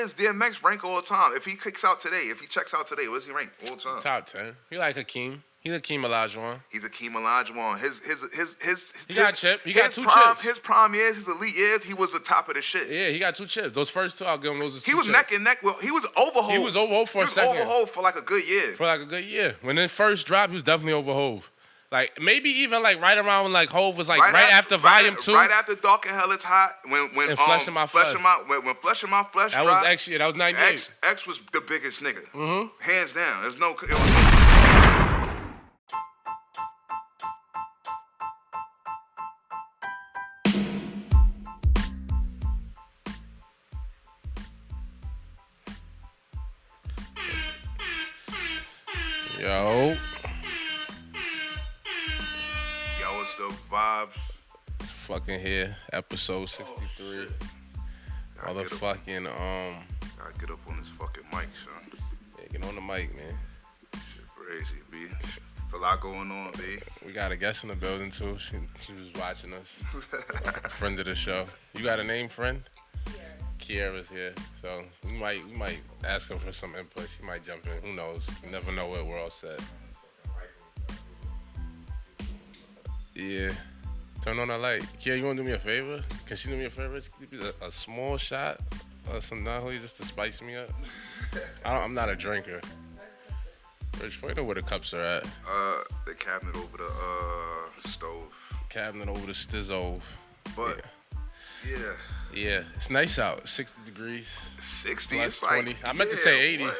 is DMX rank all the time. If he checks out today, where's he rank all the time? Top 10. He like Hakeem. He's Hakeem Olajuwon. He's Hakeem Olajuwon. He got a chip. He got two chips. chips. His prime years, his elite years, he was the top of the shit. Yeah, he got 2 chips. Those first 2, I'll give him those as 2 He was chips. neck and neck. Well, he was overhaul. He was overhaul for a second. Overhaul for like a good year. When it first dropped, he was definitely overhaul. Like maybe even like right around when like Hov was like right after Volume 2. Right after Dark and Hell It's Hot. When Flesh in My Flesh. When Flesh in My Flesh that dropped. Was actually that was 98. X was the biggest nigga. Mm-hmm. Hands down. There's no. Yo, it's the vibes. It's fucking here, episode 63. Motherfucking Gotta get up on this fucking mic, son. Yeah, get on the mic, man. Shit crazy, B. It's a lot going on, B. We got a guest in the building too. She was watching us. A friend of the show. You got a name, friend? Kiara's here, so we might ask her for some input. She might jump in. Who knows? You never know what we're all set. Yeah. Turn on the light. Kiara, you want to do me a favor? Can she do me a favor? Give me a small shot of some Nahui just to spice me up? I'm not a drinker. Rich, where know where the cups are at? The cabinet over the stove. Cabinet over the stizove. But, yeah. Yeah, it's nice out. 60 degrees. 60? Plus It's 20. like, I meant to say 80. What?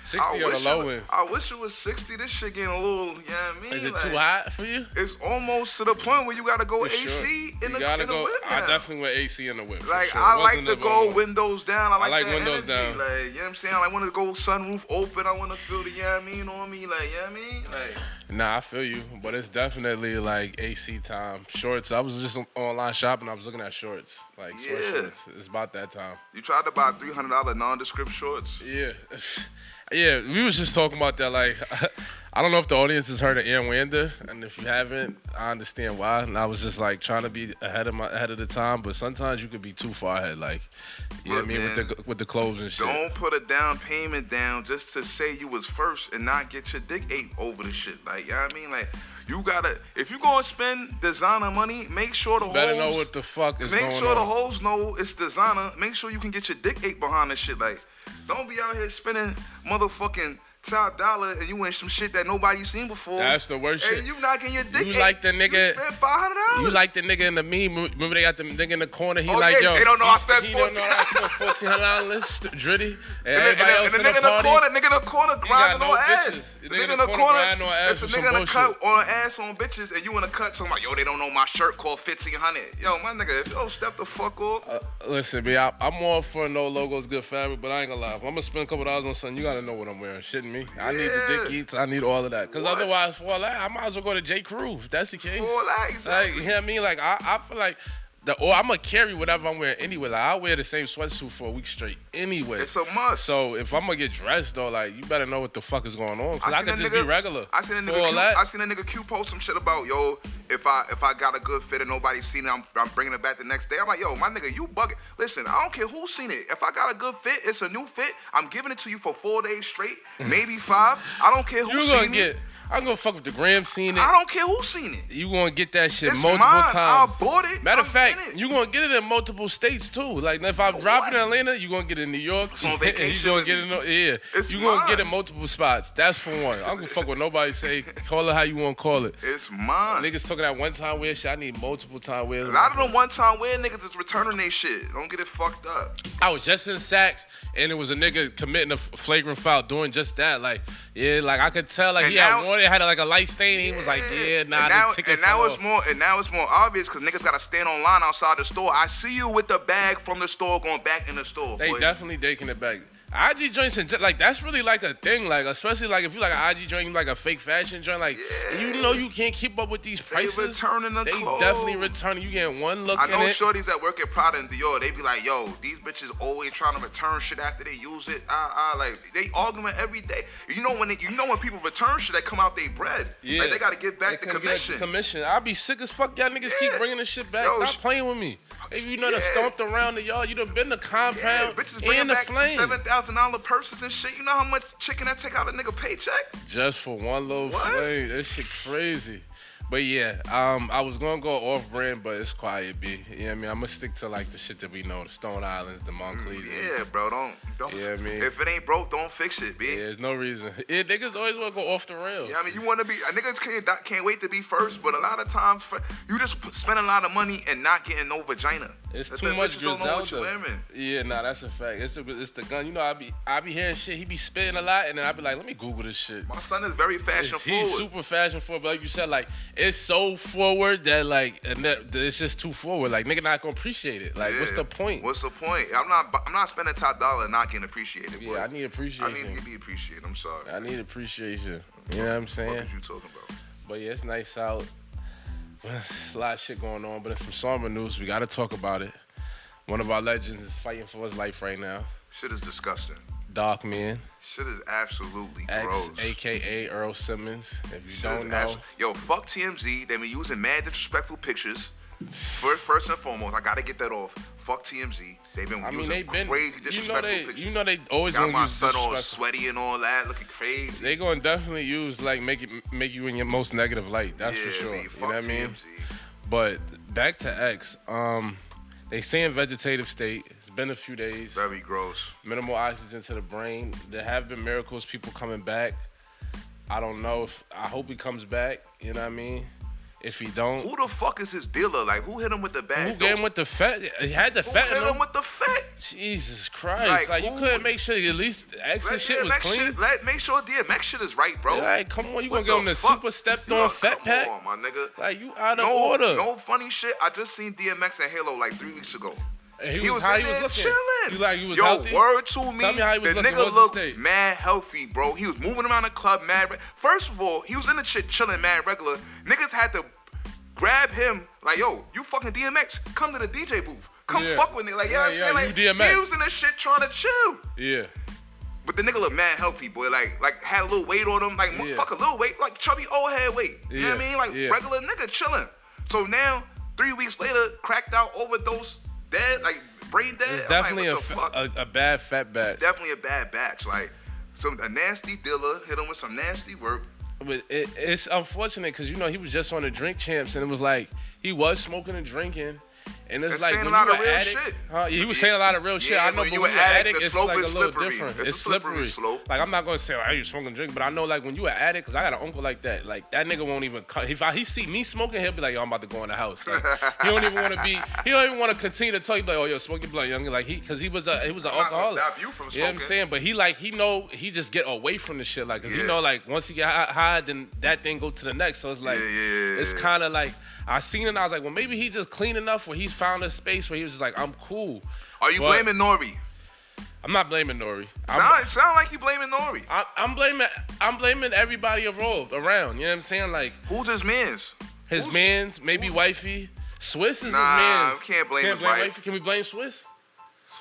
60 on the low end. I wish it was 60. This shit getting a little, you know what I mean? Is it too hot for you? It's almost to the point where you gotta go AC sure. in the whip now. I definitely went AC in the whip. Like, sure. I like to go windows down. I like windows energy. down. Like, you know what I'm saying? I want to go sunroof open. I want to feel the, you know what I mean, on me. Like, you know what I mean? Like, nah, I feel you. But it's definitely like AC time. Shorts. I was just online shopping. I was looking at shorts. Like, shorts. It's about that time. You tried to buy $300 nondescript shorts? Yeah. Yeah, we was just talking about that. Like, I don't know if the audience has heard of Ian Wander, and if you haven't, I understand why. And I was just like trying to be ahead of the time, but sometimes you could be too far ahead. Like, you know what I mean, with the clothes and shit. Don't put a down payment down just to say you was first and not get your dick ate over the shit. Like, you know what I mean? Like, you gotta, if you gonna spend designer money, make sure the hoes better know what the fuck is going on. Make sure the hoes know it's designer. Make sure you can get your dick ate behind this shit. Like, don't be out here spending motherfucking top dollar and you in some shit that nobody seen before. That's the worst shit. And you not getting your dick ate. You like the nigga. You spent $500. You like the nigga in the meme. Remember they got the nigga in the corner. He yo, they don't know I spent $1,400. $1,400. And everybody else in the party. Nigga in the corner grinding on ass. The nigga in the corner grinding on ass for some bullshit. It's a nigga in the cut on ass on bitches, and you in the cut talking about, yo, they don't know my shirt called 1,500. Yo, my nigga, if you don't step the fuck off. Listen, B, I'm all for no logos, good fabric, but I ain't gonna lie. If I'm gonna spend a couple $1 on something, you gotta know what I'm wearing. Shitting me. I need the dick eats. I need all of that. Because otherwise, for all that, I might as well go to J. Crew. If that's the case. For all that, exactly. Like, you know what I mean? Like, I feel like, I'm going to carry whatever I'm wearing anyway. Like, I'll wear the same sweatsuit for a week straight anyway. It's a must. So, if I'm going to get dressed, though, like, you better know what the fuck is going on. Because I could just be regular. I seen a nigga Q post some shit about, yo, if I got a good fit and nobody's seen it, I'm bringing it back the next day. I'm like, yo, my nigga, you bugging. Listen, I don't care who's seen it. If I got a good fit, it's a new fit. I'm giving it to you for 4 days straight, maybe 5. I don't care who's seen it. I'm gonna fuck with the gram seen it. I don't care who's seen it. You gonna get that shit it's multiple mine. times. I bought it. Matter of fact, you gonna get it in multiple states too. Like if I drop it in Atlanta, you gonna get it in New York. It's on vacation. You gonna get it you gonna get it in multiple spots. That's for one. I'm gonna fuck with nobody. Say call it how you wanna call it. It's mine. Niggas talking that one time wear shit. I need multiple time wear. A lot of them one time wear niggas is returning they shit. Don't get it fucked up. I was just in Saks and it was a nigga committing a flagrant foul doing just that. Like like I could tell like had one. It had like a light stain. He was like, the ticket now it's more obvious because niggas gotta stand on line outside the store. I see you with the bag from the store going back in the store. They definitely taking it back. IG joints and like that's really like a thing, like especially like if you like an IG joint, you like a fake fashion joint, like you know you can't keep up with these prices. They returning the clothes. Definitely returning. You getting one look. I know in it. shorties that work at Prada and Dior. They be like, yo, these bitches always trying to return shit after they use it. Like they arguing every day. You know when people return shit, they come out they bread. Yeah, like they gotta get back the commission. I'll be sick as fuck. Y'all niggas keep bringing this shit back. Stop playing with me. If you know done stomped around the yard, you done been the compound and the flame. $7,000 purses and shit. You know how much chicken that take out a nigga paycheck? Just for one little flame. That shit crazy. But yeah, I was gonna go off brand, but it's quiet, B. You know what I mean? I'm gonna stick to like the shit that we know, the Stone Islands, the Montclair. Yeah, bro, don't. You know what I mean? If it ain't broke, don't fix it, B. Yeah, there's no reason. Yeah, niggas always wanna go off the rails. Yeah, I mean, you wanna be, niggas can't wait to be first, but a lot of times, you just spend a lot of money and not getting no vagina. It's too much Griselda. Yeah, nah, that's a fact. It's the gun. You know, I be hearing shit. He be spitting a lot, and then I be like, let me Google this shit. My son is very fashion forward. He's super fashion forward, but like you said, like it's so forward that like it's just too forward. Like nigga not gonna appreciate it. Like what's the point? What's the point? I'm not spending top dollar and not getting appreciated. Yeah, I need appreciation. I need to be appreciated. I'm sorry. I need appreciation. You know what I'm saying? What are you talking about? But yeah, it's nice out. A lot of shit going on, but in some somber news, we gotta talk about it. One of our legends is fighting for his life right now. Shit is disgusting. Dark Man. Shit is absolutely X, gross. A.K.A. Earl Simmons. If you don't know. Yo, fuck TMZ. They been using mad disrespectful pictures. First and foremost, I gotta get that off. Fuck TMZ. They've been using crazy disrespectful pictures. You know they always got gonna my use son all sweaty and all that, looking crazy. They gonna definitely use like make you in your most negative light. That's for sure. Man, you know what I mean? TMZ. But back to X. They say in vegetative state. It's been a few days. Very gross. Minimal oxygen to the brain. There have been miracles, people coming back. I don't know I hope he comes back. You know what I mean? If he don't, who the fuck is his dealer? Like, who hit him with the bag? Who gave him with the fat? He had the fat. Who hit him with the fat? Jesus Christ! Like you couldn't make sure at least X's shit was clean. Make sure DMX shit is right, bro. Like, come on, you gonna give him the super stepped on fat pack? Come on, my nigga. Like you out of order. No funny shit. I just seen DMX and Halo like 3 weeks ago. And he was looking chilling. You like he was healthy? Word to me. Tell me how he was the looking. nigga looked mad healthy, bro. He was moving around the club mad. First of all, he was in the shit chilling mad regular. Niggas had to grab him like, yo, you fucking DMX, come to the DJ booth. Come fuck with me. Like, you know what I'm saying? Like, you DMX. He was in this shit trying to chill. Yeah. But the nigga look mad healthy, boy. Like had a little weight on him. Like, fuck a little weight. Like chubby old head weight. You know what I mean? Like regular nigga chilling. So now, 3 weeks later, cracked out, overdose, dead, like brain dead. It's definitely a bad fat batch. Definitely a bad batch. Like, a nasty dealer hit him with some nasty work. But it's unfortunate because, you know, he was just on the Drink Champs and it was like he was smoking and drinking. And it's like when you an addict, he was saying a lot of real shit. I know, but when you're an addict, it's like a little different. It's slippery. Slope. Like I'm not gonna say like, hey, you smoking and drinking, but I know like when you an addict, cause I got an uncle like that. Like that nigga won't even. If he see me smoking, he'll be like, yo, I'm about to go in the house. Like, he don't even want to be. He don't even want to continue to talk. He be like, oh, yo, smoke your blunt, young. Like cause he was an alcoholic. Stop you from smoking. You know what I'm saying? But he know he just get away from the shit. Like cause he know like once he get high, then that thing go to the next. So it's like it's kind of like. I seen it and I was like, well, maybe he's just clean enough where he's found a space where he was just like, I'm cool. Are you blaming Nori? I'm not blaming Nori. Sound like you blaming Nori. I'm blaming everybody involved around. You know what I'm saying? Like, who's his mans? His mans, maybe wifey. Swiss is his Nah, mans. can't blame his wife. Can we blame Swiss?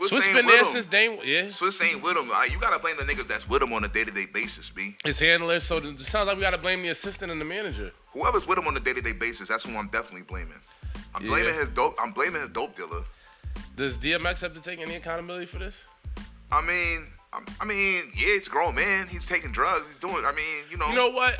Swiss been there since day one. Yeah. Swiss ain't with him. You gotta blame the niggas that's with him on a day-to-day basis, B. His handler. So it sounds like we gotta blame the assistant and the manager. Whoever's with him on a day-to-day basis, that's who I'm definitely blaming. I'm blaming his dope dealer. Does DMX have to take any accountability for this? I mean, yeah, it's a grown man. He's taking drugs. He's doing. I mean, you know. You know what?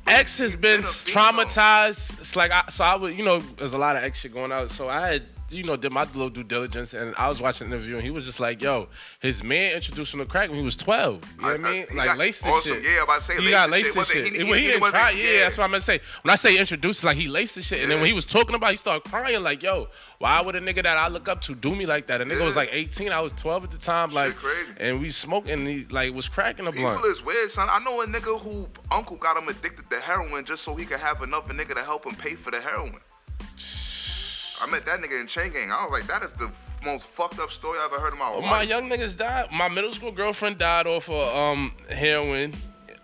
X has been traumatized. It's like I would, you know, there's a lot of X shit going out. So I had, you know, did my little due diligence, and I was watching an interview, and he was just like, "Yo, his man introduced him to crack when he was 12. You know what I mean? Like laced this shit. Yeah, I'm about to say he got laced this shit. He didn't try. Yeah, that's what I'm gonna say. When I say introduced, like he laced this shit, and then when he was talking about, it, he started crying like, "Yo, why would a nigga that I look up to do me like that?" A nigga was like 18, I was 12 at the time, like, and we smoked, and he like was cracking a blunt. People is weird, son. I know a nigga who uncle got him addicted to heroin just so he could have enough a nigga to help him pay for the heroin. I met that nigga in Chain Gang. I was like, that is the most fucked up story I ever heard in my life. My young niggas died. My middle school girlfriend died off of heroin.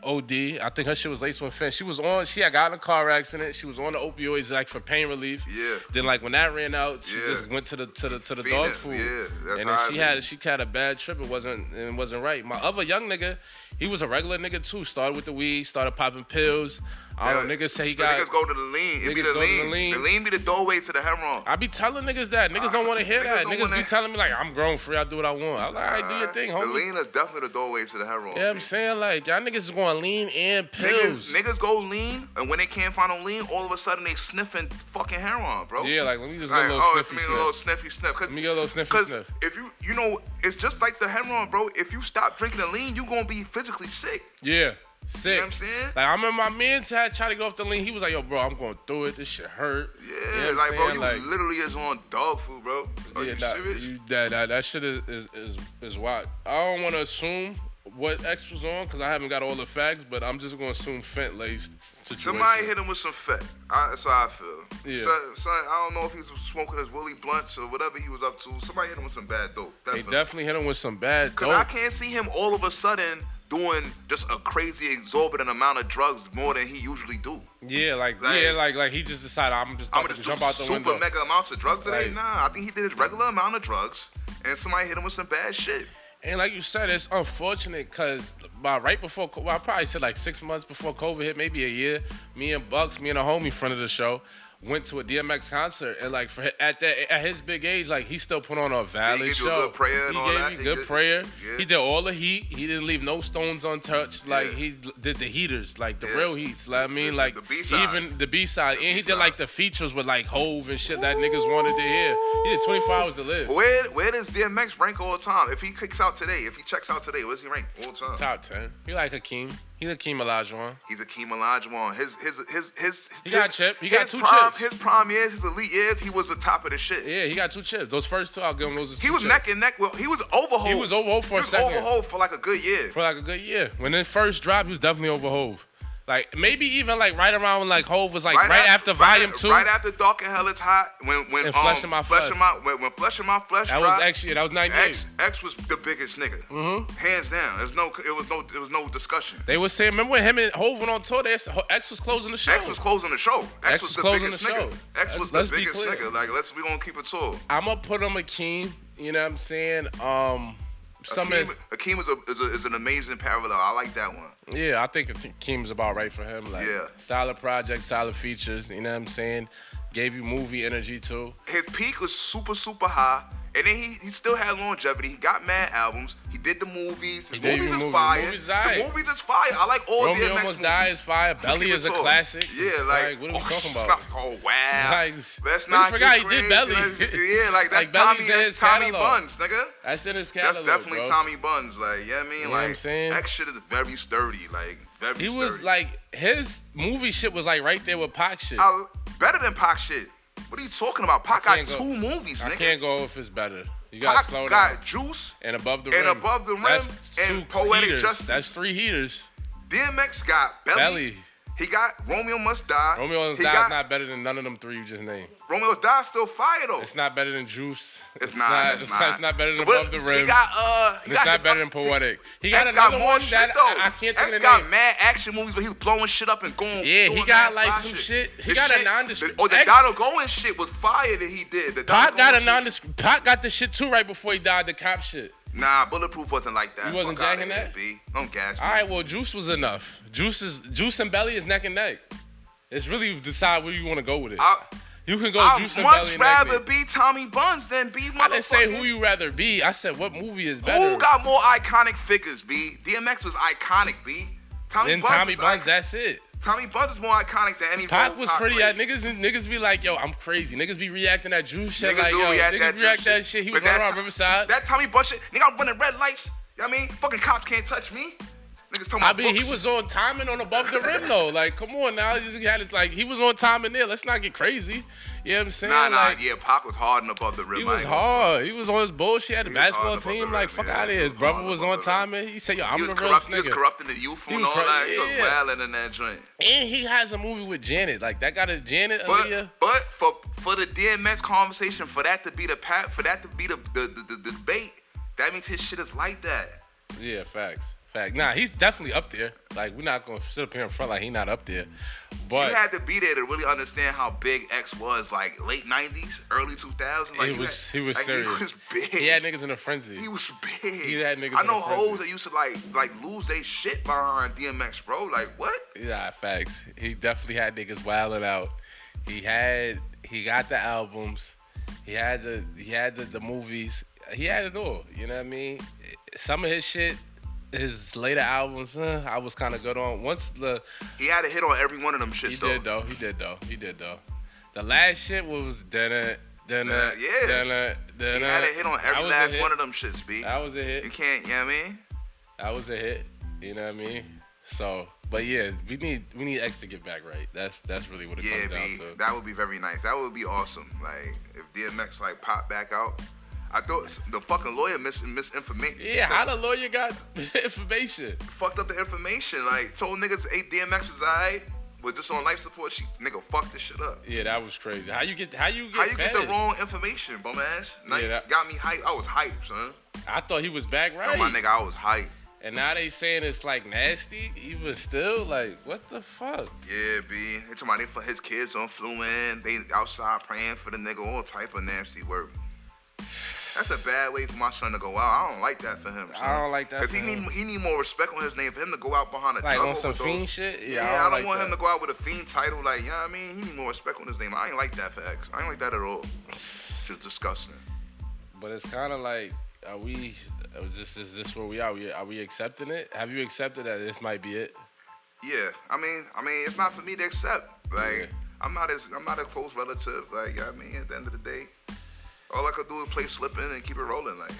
OD. I think her shit was laced with fentanyl. She had got in a car accident. She was on the opioids like for pain relief. Yeah. Then like when that ran out, she just went to the dog food. Yeah, that's and then she had a bad trip. It wasn't right. My other young nigga, he was a regular nigga too. Started with the weed, started popping pills. Niggas say he got. Niggas go to the lean. It be the lean. The lean be the doorway to the heroin. I be telling niggas that. Niggas don't want to hear that. Niggas be telling me like, I'm grown free. I do what I want. I'm like, all right, do your thing, homie. The lean is definitely the doorway to the heroin. Yeah, I'm saying like, y'all niggas is going lean and pills. Niggas go lean, and when they can't find no lean, all of a sudden they sniffing fucking heroin, bro. Yeah, like let me just get a little sniffy sniff. A little sniffy sniff. Let me get a little sniffy sniff. Because if you know, it's just like the heroin, bro. If you stop drinking the lean, you gonna be physically sick. Yeah. Sick. You know what I'm saying? Like, I remember my man tried to get off the lean. He was like, yo, bro, I'm going through it. This shit hurt. Yeah, you know like, bro, like, you literally is on dog food, bro. Are you serious? That shit is wild. I don't want to assume what X was on because I haven't got all the facts, but I'm just going to assume fent laced situation. Somebody hit him with some fat. That's how I feel. Yeah. So I don't know if he was smoking his Willie blunts or whatever he was up to. Somebody hit him with some bad dope. They definitely hit him with some bad dope. Because I can't see him all of a sudden doing just a crazy exorbitant amount of drugs more than he usually do. Yeah, like he just decided I'm just gonna jump out the window. Super mega amounts of drugs today? Nah, I think he did his regular amount of drugs and somebody hit him with some bad shit. And like you said, it's unfortunate because right before, I probably said like 6 months before COVID hit, maybe a year, me and a homie friend of the show, went to a DMX concert, and like at his big age, like he still put on a valid show. He gave you a good prayer and all that. He gave me good prayer. Yeah. He did all the heat. He didn't leave no stones untouched. Like he did the heaters, like the real heats. Like, I mean, like the B-sides. Even the B-side, and he did like the features with like Hove and shit that niggas wanted to hear. He did 24 Hours to Live. Where does DMX rank all the time? If he checks out today, where does he rank all the time? Top 10. He like Hakeem. He's Hakeem Olajuwon. He's Hakeem Olajuwon. He got a chip. He got two chips. His prime years, his elite years, he was the top of the shit. Yeah, he got 2 chips. Those first 2, I'll give him those as 2 He was chips. neck and neck. Well, he was over Hov. He was over Hov for a second. He was over Hov for like a good year. When it first dropped, he was definitely over Hov. Like maybe even like right around when like Hov was like right after Volume 2. Right after Dark and Hell It's Hot. When Flesh in My Flesh. When Flesh in My Flesh that dropped. That was 98. X was the biggest nigga. Mm-hmm. Hands down. It was no discussion. They were saying, remember when him and Hov went on tour, X was closing the show. X was closing the show. X was the biggest nigga. X was the biggest nigga. Like we gonna keep it tall. I'ma put him Akeem, you know what I'm saying? Akeem is an amazing parallel. I like that one. Yeah, I think Akeem's about right for him. Like, solid project, solid features. You know what I'm saying? Gave you movie energy too. His peak was super, super high. And then he still had longevity. He got mad albums. He did the movies. The movies is fire. The movies is fire. I like all Romeo DMX Almost Die is fire. Belly is a classic. Yeah, like what are we talking about? Oh wow. Like, let's not forgot he did Belly. Yeah, like that's like Tommy Buns, nigga. That's in his catalog. That's definitely bro. Tommy Buns. Like, you know what I mean? You know like, what I'm saying? that shit is very sturdy. Like, very sturdy. He was like, his movie shit was like right there with Pac shit. Better than Pac shit. What are you talking about? Pac got 2 movies, nigga. I can't go if it's better. You gotta slow down. Got Juice and Above the Rim. That's and Poetic heaters. Justice. That's 3 heaters. DMX got Belly. He got Romeo Must Die. Romeo Must Die is not better than none of them 3 you just named. Romeo Must Die is still fire though. It's not better than Juice. It's not. It's not better than Above the Rim. It's not better than Poetic. He got another one that I can't think of the name. got mad action movies where he was blowing shit up and going. Yeah, he got like some shit. He got a nondescript. The Donald Goin shit was fire that he did. Pac got a nondescript. Pac got the shit too right before he died. The cop shit. Nah, Bulletproof wasn't like that. He wasn't jacking that? B. Don't gas me. All right, well, Juice was enough. Juice and Belly is neck and neck. It's really decide where you want to go with it. You can go Juice and Belly and neck. I'd much rather be Tommy Buns than be motherfucking. I didn't say who you rather be. I said what movie is better. Who got more iconic figures, B? DMX was iconic, B. Tommy Buns, that's it. Tommy Buns is more iconic than any. Pac was pretty. Niggas be like, yo, I'm crazy. Niggas be reacting that Juice shit. Niggas like, do yo, react that shit. He was running around Riverside. That Tommy Buns shit. Nigga, I'm running red lights. You know what I mean? Fucking cops can't touch me. Niggas talking I about mean, books. he was on timing on Above the Rim though. Like, come on now, he was on timing there. Let's not get crazy. You know what I'm saying? Yeah, Pac was hard and Above the Rim. He was hard. He was on his bullshit. He had a basketball team. Like, fuck out of here. His brother was on timing. He said, yo, I'm the realest nigga. He was corrupting the youth and all that. He was wilding in that joint. And he has a movie with Janet. Like, that got a Janet, Aaliyah. But for the DMX conversation, for that to be the debate, that means his shit is like that. Yeah, facts. Nah, he's definitely up there. Like, we're not gonna sit up here in front like he not up there. But you had to be there to really understand how big X was, like late '90s, early 2000s. Like, he was serious. He was big. He had niggas in a frenzy. He was big. He had niggas. I know hoes that used to like lose their shit behind DMX, bro. Like what? Yeah, facts. He definitely had niggas wilding out. He got the albums. He had the movies. He had it all. You know what I mean? Some of his shit. His later albums, I was kind of good on. He had a hit on every one of them shits. He did though. The last shit was yeah. He had a hit on every last one of them shits, B. That was a hit. You can't, you know what I mean? That was a hit. You know what I mean? So, but yeah, we need X to get back right. That's really what it comes down to. That would be very nice. That would be awesome. Like if DMX like popped back out. I thought the fucking lawyer misinformation. Yeah, how the lawyer got information? Fucked up the information. Like told niggas, hey, DMX was alright, but just on life support, nigga fucked this shit up. Yeah, that was crazy. How you get get the wrong information, bum ass? Got me hyped. I was hyped, son. I thought he was back right. No, my nigga, I was hyped. And now they saying it's like nasty, even still. Like, what the fuck? Yeah, B. They talking about his kids on flew in. They outside praying for the nigga, all type of nasty work. That's a bad way for my son to go out. I don't like that for him. Son. I don't like that. Because he need more respect on his name. For him to go out behind a like juggle on some with fiend shit. Yeah, I don't want him to go out with a fiend title. Like, you know what I mean? He need more respect on his name. I ain't like that for X. I ain't like that at all. It's disgusting. But it's kind of like, is this where we are? Are we accepting it? Have you accepted that this might be it? Yeah. I mean, it's not for me to accept. Like, yeah. I'm not a close relative. Like, you know what I mean? At the end of the day. All I could do is play slip in and keep it rolling, like.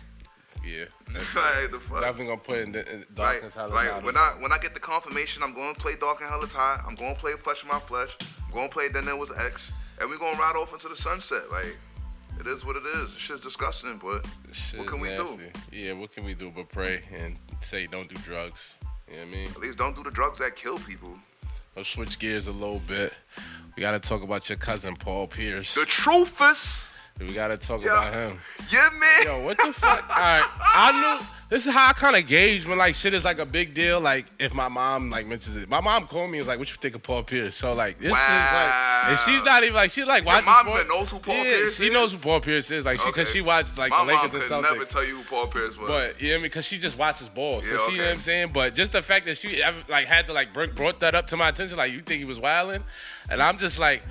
Yeah. Like, the fuck. Definitely gonna put in Dark and Hell Like, when I get the confirmation, I'm gonna play Dark and Hell is High. I'm gonna play Flesh of My Flesh. I'm gonna play Then There Was X. And we're gonna ride off into the sunset. Like, it is what it is. This shit's disgusting, but what can we do? Yeah, what can we do but pray and say don't do drugs. You know what I mean? At least don't do the drugs that kill people. Let's switch gears a little bit. We gotta talk about your cousin, Paul Pierce. The truthers. We gotta talk about him. Yeah, man. Yo, what the fuck? All right, I knew. This is how I kind of gauge when like shit is like a big deal. Like if my mom like mentions it, my mom called me and was like, "What you think of Paul Pierce?" So like this is like, and she's not even like she like watches. Your mom sport. even knows who Paul Pierce is. She knows who Paul Pierce is. Like because she watches like my the Lakers and Celtics. My mom could never tell you who Paul Pierce was. But you know what I mean? Because she just watches ball, so yeah, she you know what I'm saying. But just the fact that she ever, like had to like brought that up to my attention, like you think he was wilding, and I'm just like.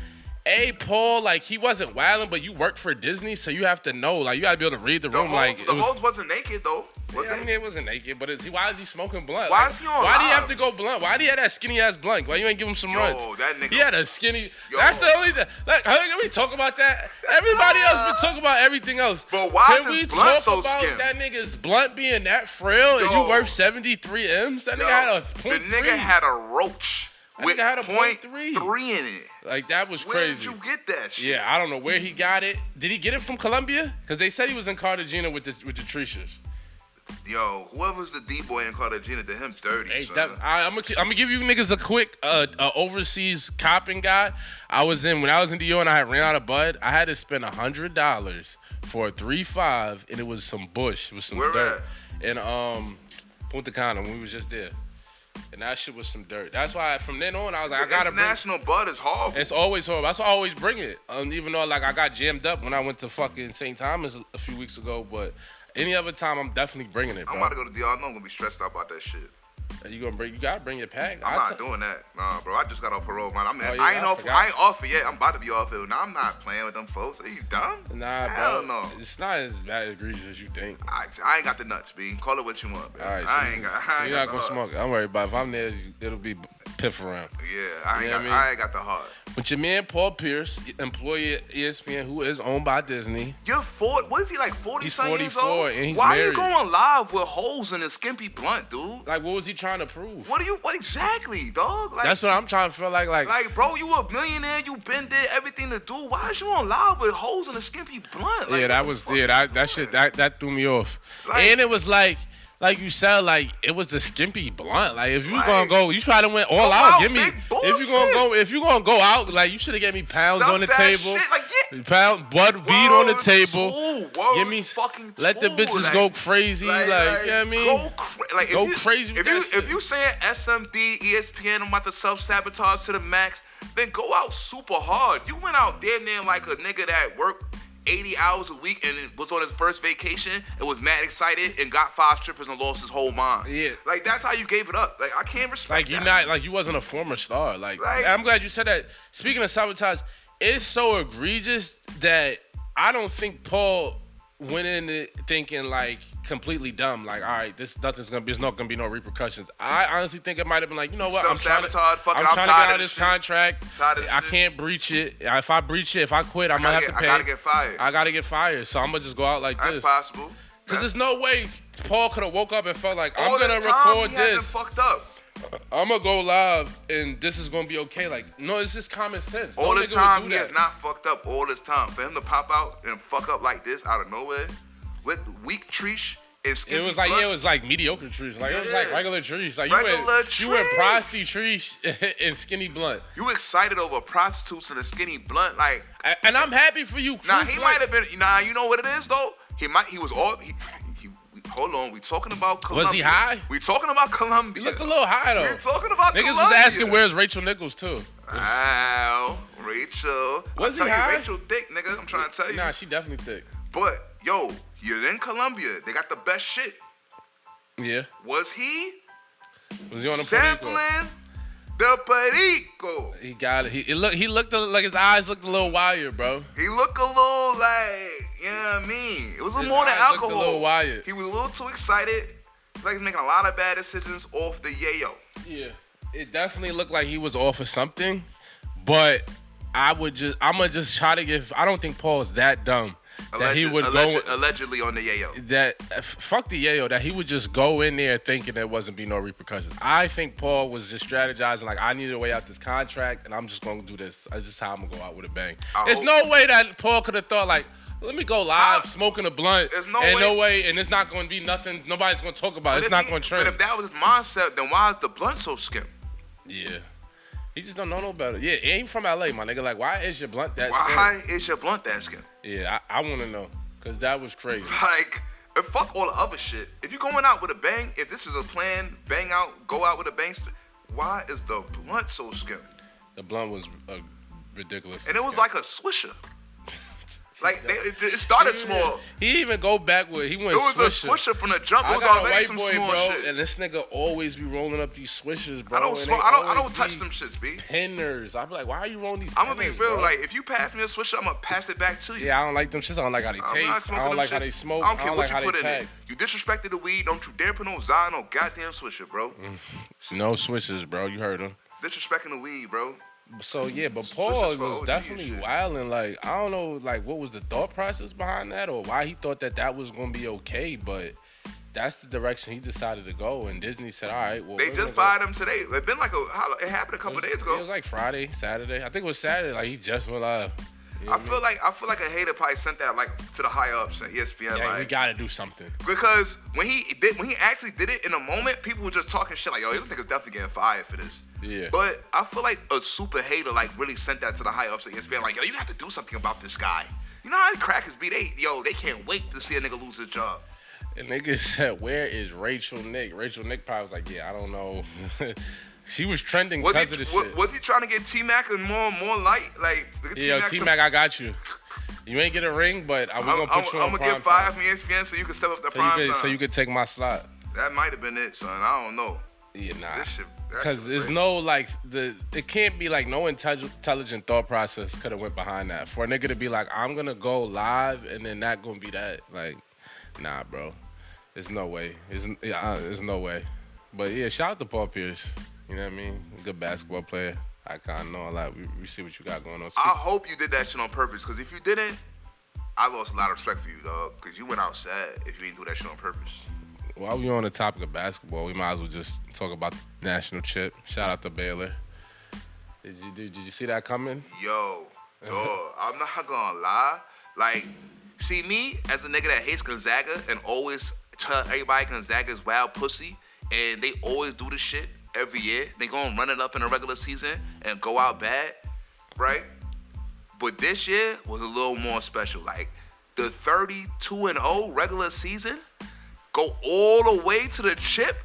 Hey, Paul, like, he wasn't wilding, but you worked for Disney, so you have to know. Like, you got to be able to read the room. The host wasn't naked, though. I mean, it wasn't naked, but why is he smoking blunt? Why is he on Why do you have to go blunt? Why do you have that skinny-ass blunt? Why you ain't give him some runs? That nigga. He had a skinny... That's the only thing... Like, can we talk about that? Everybody else been talking about everything else. But why is his blunt so about skinny? That nigga's blunt being that frail and you worth 73 M's? That nigga had a .3. The nigga had a roach. With had a .3 in it. Like, that was Where crazy. Where did you get that shit? Yeah, I don't know where he got it. Did he get it from Colombia? Because they said he was in Cartagena with the Trishas. Yo, whoever's the D-boy in Cartagena, did him dirty, hey, son. I'm gonna give you niggas a quick overseas copping guide. When I was in Dior and I had ran out of bud, I had to spend $100 for a 3.5, and it was some bush. It was some dirt. And Punta Cana, when we was just there. And that shit was some dirt. That's why from then on I was like, I gotta bring. International bud is horrible. It's always horrible. That's why I always bring it. Even though like I got jammed up when I went to fucking St. Thomas a few weeks ago, but any other time I'm definitely bringing it, bro. I'm about to go to DR. I know I'm gonna be stressed out about that shit. You gotta bring your pack. I'm not doing that. Nah, bro. I just got off parole, man. I ain't off it yet. I'm about to be off it. Now I'm not playing with them folks. Are you dumb? Nah, Hell bro. no. It's not as bad egregious as you think. I ain't got the nuts, B. Call it what you want, bro. All right, I ain't got. You're not gonna smoke it. I'm worried about it. If I'm there, it'll be piff around. Yeah, I ain't got the heart. But your man Paul Pierce, employee at ESPN, who is owned by Disney. You're 40. What is he like? 40 He's something years 44 old? and he's Why married. are you going live with holes in a skimpy blunt, dude? Like, what was he trying to prove? What exactly, dog? Like, that's what I'm trying to feel like. Like, bro, you a millionaire. You been there, everything to do. Why is you on live with holes in a skimpy blunt? Like, that threw me off. And it was like you said, like it was the skimpy blunt. Like if you gonna go, you try to win all out. Give me if you gonna go out, like you should have gave me pounds on the table. Pound beat on the table. Give me let the bitches go crazy. You know what I mean? Go crazy. If you saying SMD, ESPN, I'm about to self-sabotage to the max, then go out super hard. You went out damn near like a nigga that worked 80 hours a week and was on his first vacation and was mad excited and got 5 strippers and lost his whole mind. Yeah. Like, that's how you gave it up. Like, I can't respect that. You wasn't a former star. Like I'm glad you said that. Speaking of sabotage, it's so egregious that I don't think Paul went in it thinking like completely dumb. Like, all right, there's not gonna be no repercussions. I honestly think it might have been like, you know what? I'm trying to get out of this contract. I can't breach it. If I breach it, if I quit, I'm gonna have to pay. I gotta get fired. So I'm gonna just go out like this. That's possible. Because there's no way Paul could have woke up and felt like I'm gonna record this. Fucked up. I'm gonna go live and this is gonna be okay. Like, no, it's just common sense. All this time he has not fucked up. All this time for him to pop out and fuck up like this out of nowhere with weak Treesh and skimpy blunt. It was like mediocre Treesh. Like it was like regular Treesh. Like you went prosty Treesh and skinny blunt. You excited over prostitutes and a skinny blunt, like. And I'm happy for you. Nah, he might have been. Nah, you know what it is though. He was all. Hold on, we talking about Columbia. Was he high? We talking about Columbia. He looked a little high though. We talking about Niggas Columbia. was asking where's Rachel Nichols too. Wow, Rachel. Was he high? Rachel thick, nigga. I'm trying to tell you. Nah, she definitely thick. But yo, you're in Columbia. They got the best shit. Yeah. Was he on the sampling the Perico? He got it. He looked like his eyes looked a little wired, bro. He looked a little like, you know what I mean? It was a little more than alcohol. Looked a little wired. He was a little too excited. Like he's making a lot of bad decisions off the yayo. Yeah. It definitely looked like he was off of something, but I'm gonna just try to give. I don't think Paul's that dumb. That he would go allegedly on the yayo. That fuck the yayo. That he would just go in there thinking there wasn't be no repercussions. I think Paul was just strategizing like I need a way out this contract and I'm just gonna do this. This is how I'm gonna go out with a bang. There's no way that Paul could have thought like, let me go live smoking a blunt. There's no way, and it's not gonna be nothing. Nobody's gonna talk about it. It's not gonna trend. But if that was his mindset, then why is the blunt so skimp? Yeah. He just don't know no better. Yeah, he ain't from LA, my nigga. Like, why is your blunt that skimp? Why is your blunt that skimp? Yeah, I want to know. Because that was crazy. Like, and fuck all the other shit. If you going out with a bang, if this is a plan, bang out, go out with a bang, why is the blunt so skimp? The blunt was ridiculous. And it was like a swisher. Like, it started small. He even go back with, he went swisher. It was a swisher from the jump. It was already some small shit. And this nigga always be rolling up these swishers, bro. I don't touch them shits, B. Pinners. I be like, why are you rolling these I'm gonna pinners, be real, bro? like, if you pass me a swisher, I'm gonna pass it back to you. Yeah, I don't like them shits. I don't like how they taste. I don't like how they smoke. I don't care what like you put in it. You disrespected the weed. Don't you dare put no Zion or goddamn swisher, bro. No swishers, bro. You heard him. Disrespecting the weed, bro. So yeah, but Paul was definitely wilding. Like, I don't know, like what was the thought process behind that, or why he thought that was gonna be okay. But that's the direction he decided to go, and Disney said, "All right, well." They just fired him today. It's been like it happened a couple days ago. It was like Friday, Saturday. I think it was Saturday. Like he just went live. You know I feel like a hater probably sent that like to the higher ups at ESPN. Yeah, like, we gotta do something. Because when he actually did it in a moment, people were just talking shit like, "Yo, this nigga's definitely getting fired for this." Yeah. But I feel like a super hater like really sent that to the higher ups at ESPN. Like, "Yo, you have to do something about this guy." You know how crackers be? They can't wait to see a nigga lose his job. And nigga said, "Where is Rachel Nick?" Rachel Nick probably was like, "Yeah, I don't know." She was trending because of the shit. Was he trying to get T-Mac and more light? Like, yeah, T-Mac, I got you. You ain't get a ring, but we're going to put you on prime time. I'm going to get 5 from ESPN so you can step up the prime time. So you could take my slot. That might have been it, son. I don't know. Yeah, nah. Because there's no, like, it can't be, like, no intelligent thought process could have went behind that. For a nigga to be like, I'm going to go live and then not going to be that. Like, nah, bro. There's no way. There's no way. But, yeah, shout out to Paul Pierce. You know what I mean? Good basketball player. I kind of know a lot. We see what you got going on. I hope you did that shit on purpose, because if you didn't, I lost a lot of respect for you, dog, because you went out sad if you didn't do that shit on purpose. While we on the topic of basketball, we might as well just talk about the national chip. Shout out to Baylor. Did you see that coming? Yo, dog, I'm not gonna lie. Like, see, me as a nigga that hates Gonzaga and always tell everybody Gonzaga's wild pussy, and they always do this shit every year. They gonna run it up in the regular season and go out bad, right? But this year was a little more special. Like, the 32-0 regular season, go all the way to the chip,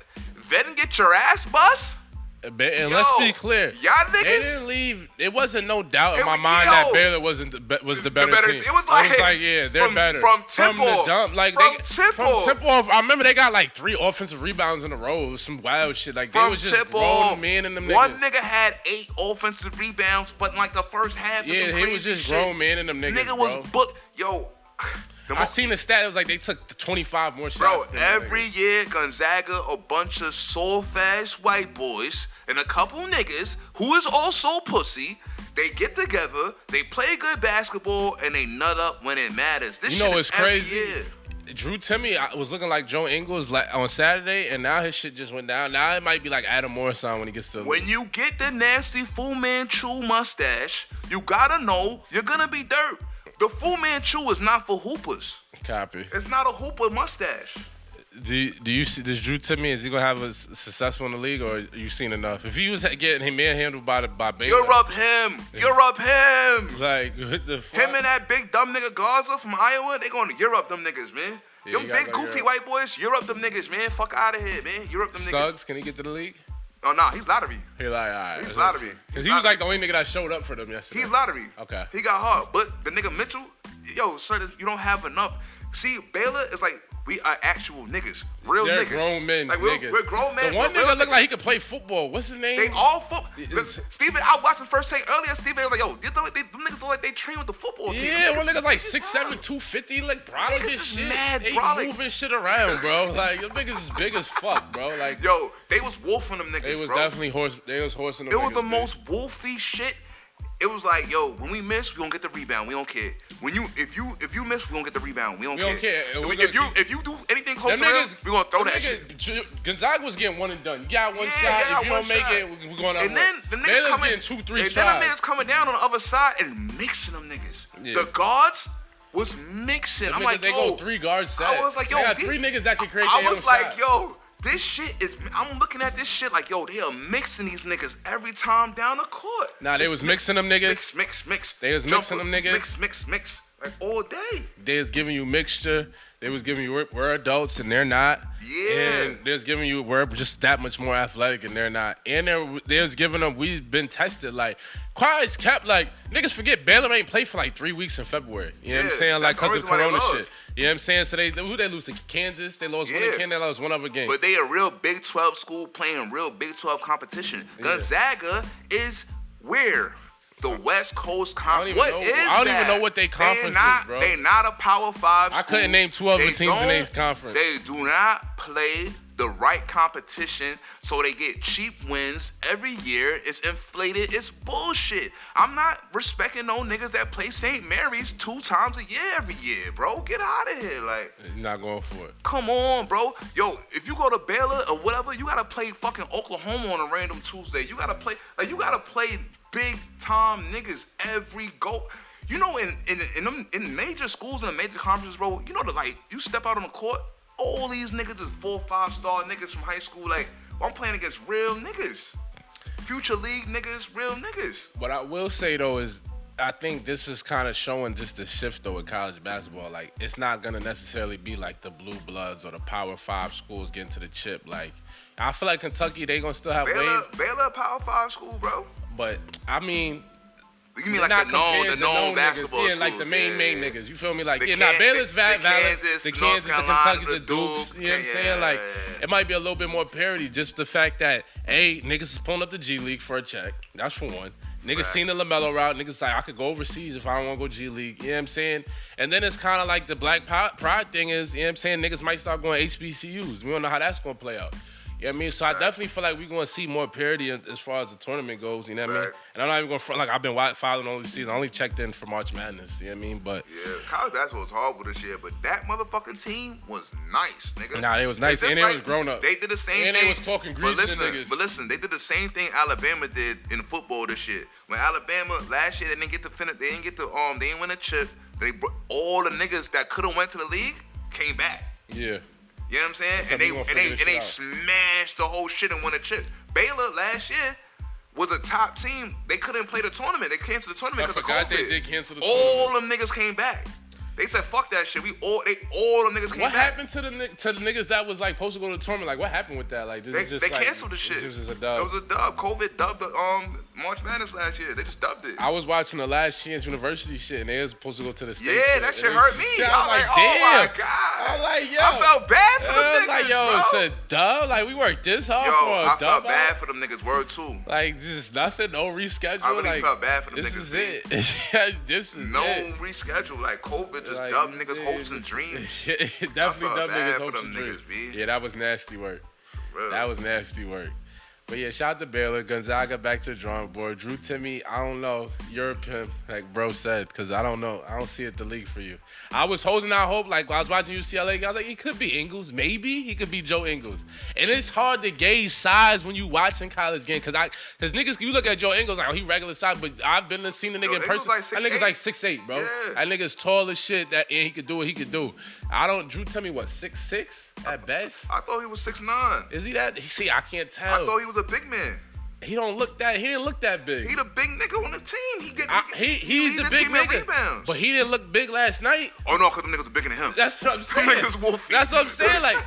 then get your ass bust. And let's be clear. Y'all niggas. They didn't leave. It wasn't no doubt in my mind that Baylor was the better team. It was like, yeah, they're better. From the dump. Like, from tip off, I remember they got like 3 offensive rebounds in a row. It was some wild shit. Like, they was just grown men in them niggas. One nigga had 8 offensive rebounds, but in like the first half, yeah, he was just grown men in them niggas. Nigga was booked. Yo. I seen the stat. It was like they took 25 more shots. Bro, every year, Gonzaga, a bunch of soft-ass white boys and a couple niggas who is also pussy, they get together, they play good basketball, and they nut up when it matters. This shit is crazy. Every year. Drew Timmy was looking like Joe Ingles on Saturday, and now his shit just went down. Now it might be like Adam Morrison when he gets to the When you get the nasty Fu Manchu mustache, you gotta know you're gonna be dirt. The Fu Manchu is not for hoopers. Copy. It's not a hooper mustache. Do you see this Drew Timmy? Is he gonna have a successful in the league, or you seen enough? If he was getting him manhandled by Baylor, you're up him. You're up him. Like the fuck? Him and that big dumb nigga Garza from Iowa, they gonna you're up them niggas, man. Yeah, them big goofy white boys, you're up them niggas, man. Fuck out of here, man. You're up them niggas. Suggs, can he get to the league? Oh no, he's lottery. He like, all right. He's lottery. Cause he was like the only nigga that showed up for them yesterday. He's lottery. Okay. He got hard, but the nigga Mitchell, yo, sir, you don't have enough. See, Baylor is like, we are actual niggas, real They're niggas. grown men, like, niggas. We're grown men. The one nigga looked like he could play football. What's his name? They all football. Steven, I watched the first take earlier. Steven was like, yo, them niggas look like they train with the football team. Yeah, one nigga's like 6'7", 250, like brolic as shit. Mad they brolic. moving shit around, bro. Like, them niggas is big as fuck, bro. Like, yo, they was wolfing them niggas, they was bro. definitely they was horsing them It was niggas, the bitch. most wolfy shit. It was like, yo, when we miss, we gonna get the rebound. We don't care. If you miss, we gonna get the rebound. We don't care. If you do anything close to them, we gonna throw that shit. Gonzaga was getting one and done. You got one shot. If you don't make it, we're going up. And then the Baylor's niggas getting 2-3 tries. And then the niggas coming down on the other side and mixing them niggas. Yeah. The guards was mixing. I'm like, they yo, go 3 guard set. I was like, yo, they got 3 niggas that can create I their was own like, shot. yo, this shit is. I'm looking at this shit like, yo, they are mixing these niggas every time down the court. Nah, they was mixing them niggas. Mix. They was mixing them niggas. Mix. Like all day. They was giving you mixture. They was giving you we're adults and they're not. Yeah. And they was giving you we're just that much more athletic and they're not. And they was giving them we've been tested like quiet's kept like niggas forget Baylor ain't played for like 3 weeks in February. You know what I'm saying? Like because of Corona shit. You know what I'm saying? So who they lose to Kansas? They lost one in Kansas. They lost one other game. But they a real Big 12 school playing real Big 12 competition. Yeah. Gonzaga is where? The West Coast Conference. I don't even know what they conference is, bro. They not a Power 5 school. I couldn't name 2 other teams in their conference. They do not play the right competition, so they get cheap wins every year. It's inflated. It's bullshit. I'm not respecting no niggas that play St. Mary's 2 times a year every year, bro. Get out of here. Like, you're not going for it. Come on, bro. Yo, if you go to Baylor or whatever, you gotta play fucking Oklahoma on a random Tuesday. You gotta play big time niggas every go. You know, in major schools and the major conferences, bro, you know you step out on the court, all these niggas is 4 5-star niggas from high school. Like, I'm playing against real niggas. Future league niggas, real niggas. What I will say though is I think this is kind of showing just the shift though with college basketball. Like, it's not gonna necessarily be like the Blue Bloods or the Power 5 schools getting to the chip. Like, I feel like Kentucky, they gonna still have Baylor Power 5 school, bro. But I mean, you mean like the known basketball niggas. Yeah, schools. like the main niggas. You feel me? Like, Baylor's valid. The Kansas, the Kentucky, the Dukes. You know what I'm saying? Like, it might be a little bit more parity. Just the fact that, niggas is pulling up the G League for a check. That's for one. Niggas seen the LaMelo route. Niggas like, I could go overseas if I don't want to go G League. You know what I'm saying? And then it's kind of like the black pride thing is, you know what I'm saying? Niggas might start going HBCUs. We don't know how that's going to play out. You know what I mean? So I definitely feel like we're going to see more parity as far as the tournament goes, you know what I mean? And I'm not even going to front, like, I've been following all these seasons. I only checked in for March Madness, you know what I mean? But yeah, college basketball was horrible this year, but that motherfucking team was nice, nigga. Nah, they was nice, and they was grown up. They did the same thing. And they was talking greasy to niggas. But listen, they did the same thing Alabama did in football this year. When Alabama, last year, they didn't get to finish, they didn't win a chip. All the niggas that could have went to the league came back. Yeah. You know what I'm saying? And they smashed the whole shit and won a chip. Baylor last year was a top team. They couldn't play the tournament. They canceled the tournament because of COVID. They did cancel the tournament. All tournament. them niggas came back. They said, fuck that shit. All them niggas came back. What happened to the niggas that was like supposed to go to the tournament? Like, what happened with that? Like, this is just they like, canceled the shit. This was just a dub. It was a dub. COVID dubbed the March Madness last year. They just dubbed it. I was watching the Last Chance University shit, and they was supposed to go to the States. Yeah, that shit hurt me. I was like, damn. Oh my God. I was like, yo. I felt bad for them niggas, like, yo, bro. It's a dub. Like, we worked this hard for a I dub. felt bad for them niggas. Word too. Like, just nothing, no reschedule. I really like, felt bad for them this niggas. Is it. This is no it. reschedule. Like, COVID just Like, dubbed niggas' hopes and dreams. Definitely dubbed niggas' hopes and dreams. Niggas, Yeah, that was nasty work. Bro. That was nasty work. But yeah, shout out to Baylor. Gonzaga back to the drawing board. Drew Timmy, I don't know. You're a pimp, like bro said, because I don't know. I don't see it the league for you. I was holding out hope, like when I was watching UCLA, I was like, it could be Ingles. Maybe he could be Joe Ingles. And it's hard to gauge size when you watching college games, because niggas, you look at Joe Ingles, like, oh, he regular size, but I've seen the nigga in person. Like that nigga's like 6'8", bro. Yeah. That nigga's tall as shit, and he could do what he could do. Drew Timmy, what, 6'6"? At best? I thought he was 6'9". Is he that? See, I can't tell. I thought he was a big man. He didn't look that big. He the big nigga on the team. He's the big nigga. Rebounds. But he didn't look big last night. Oh no, because the niggas are bigger than him. That's what I'm saying. Niggas That's what I'm saying. Like,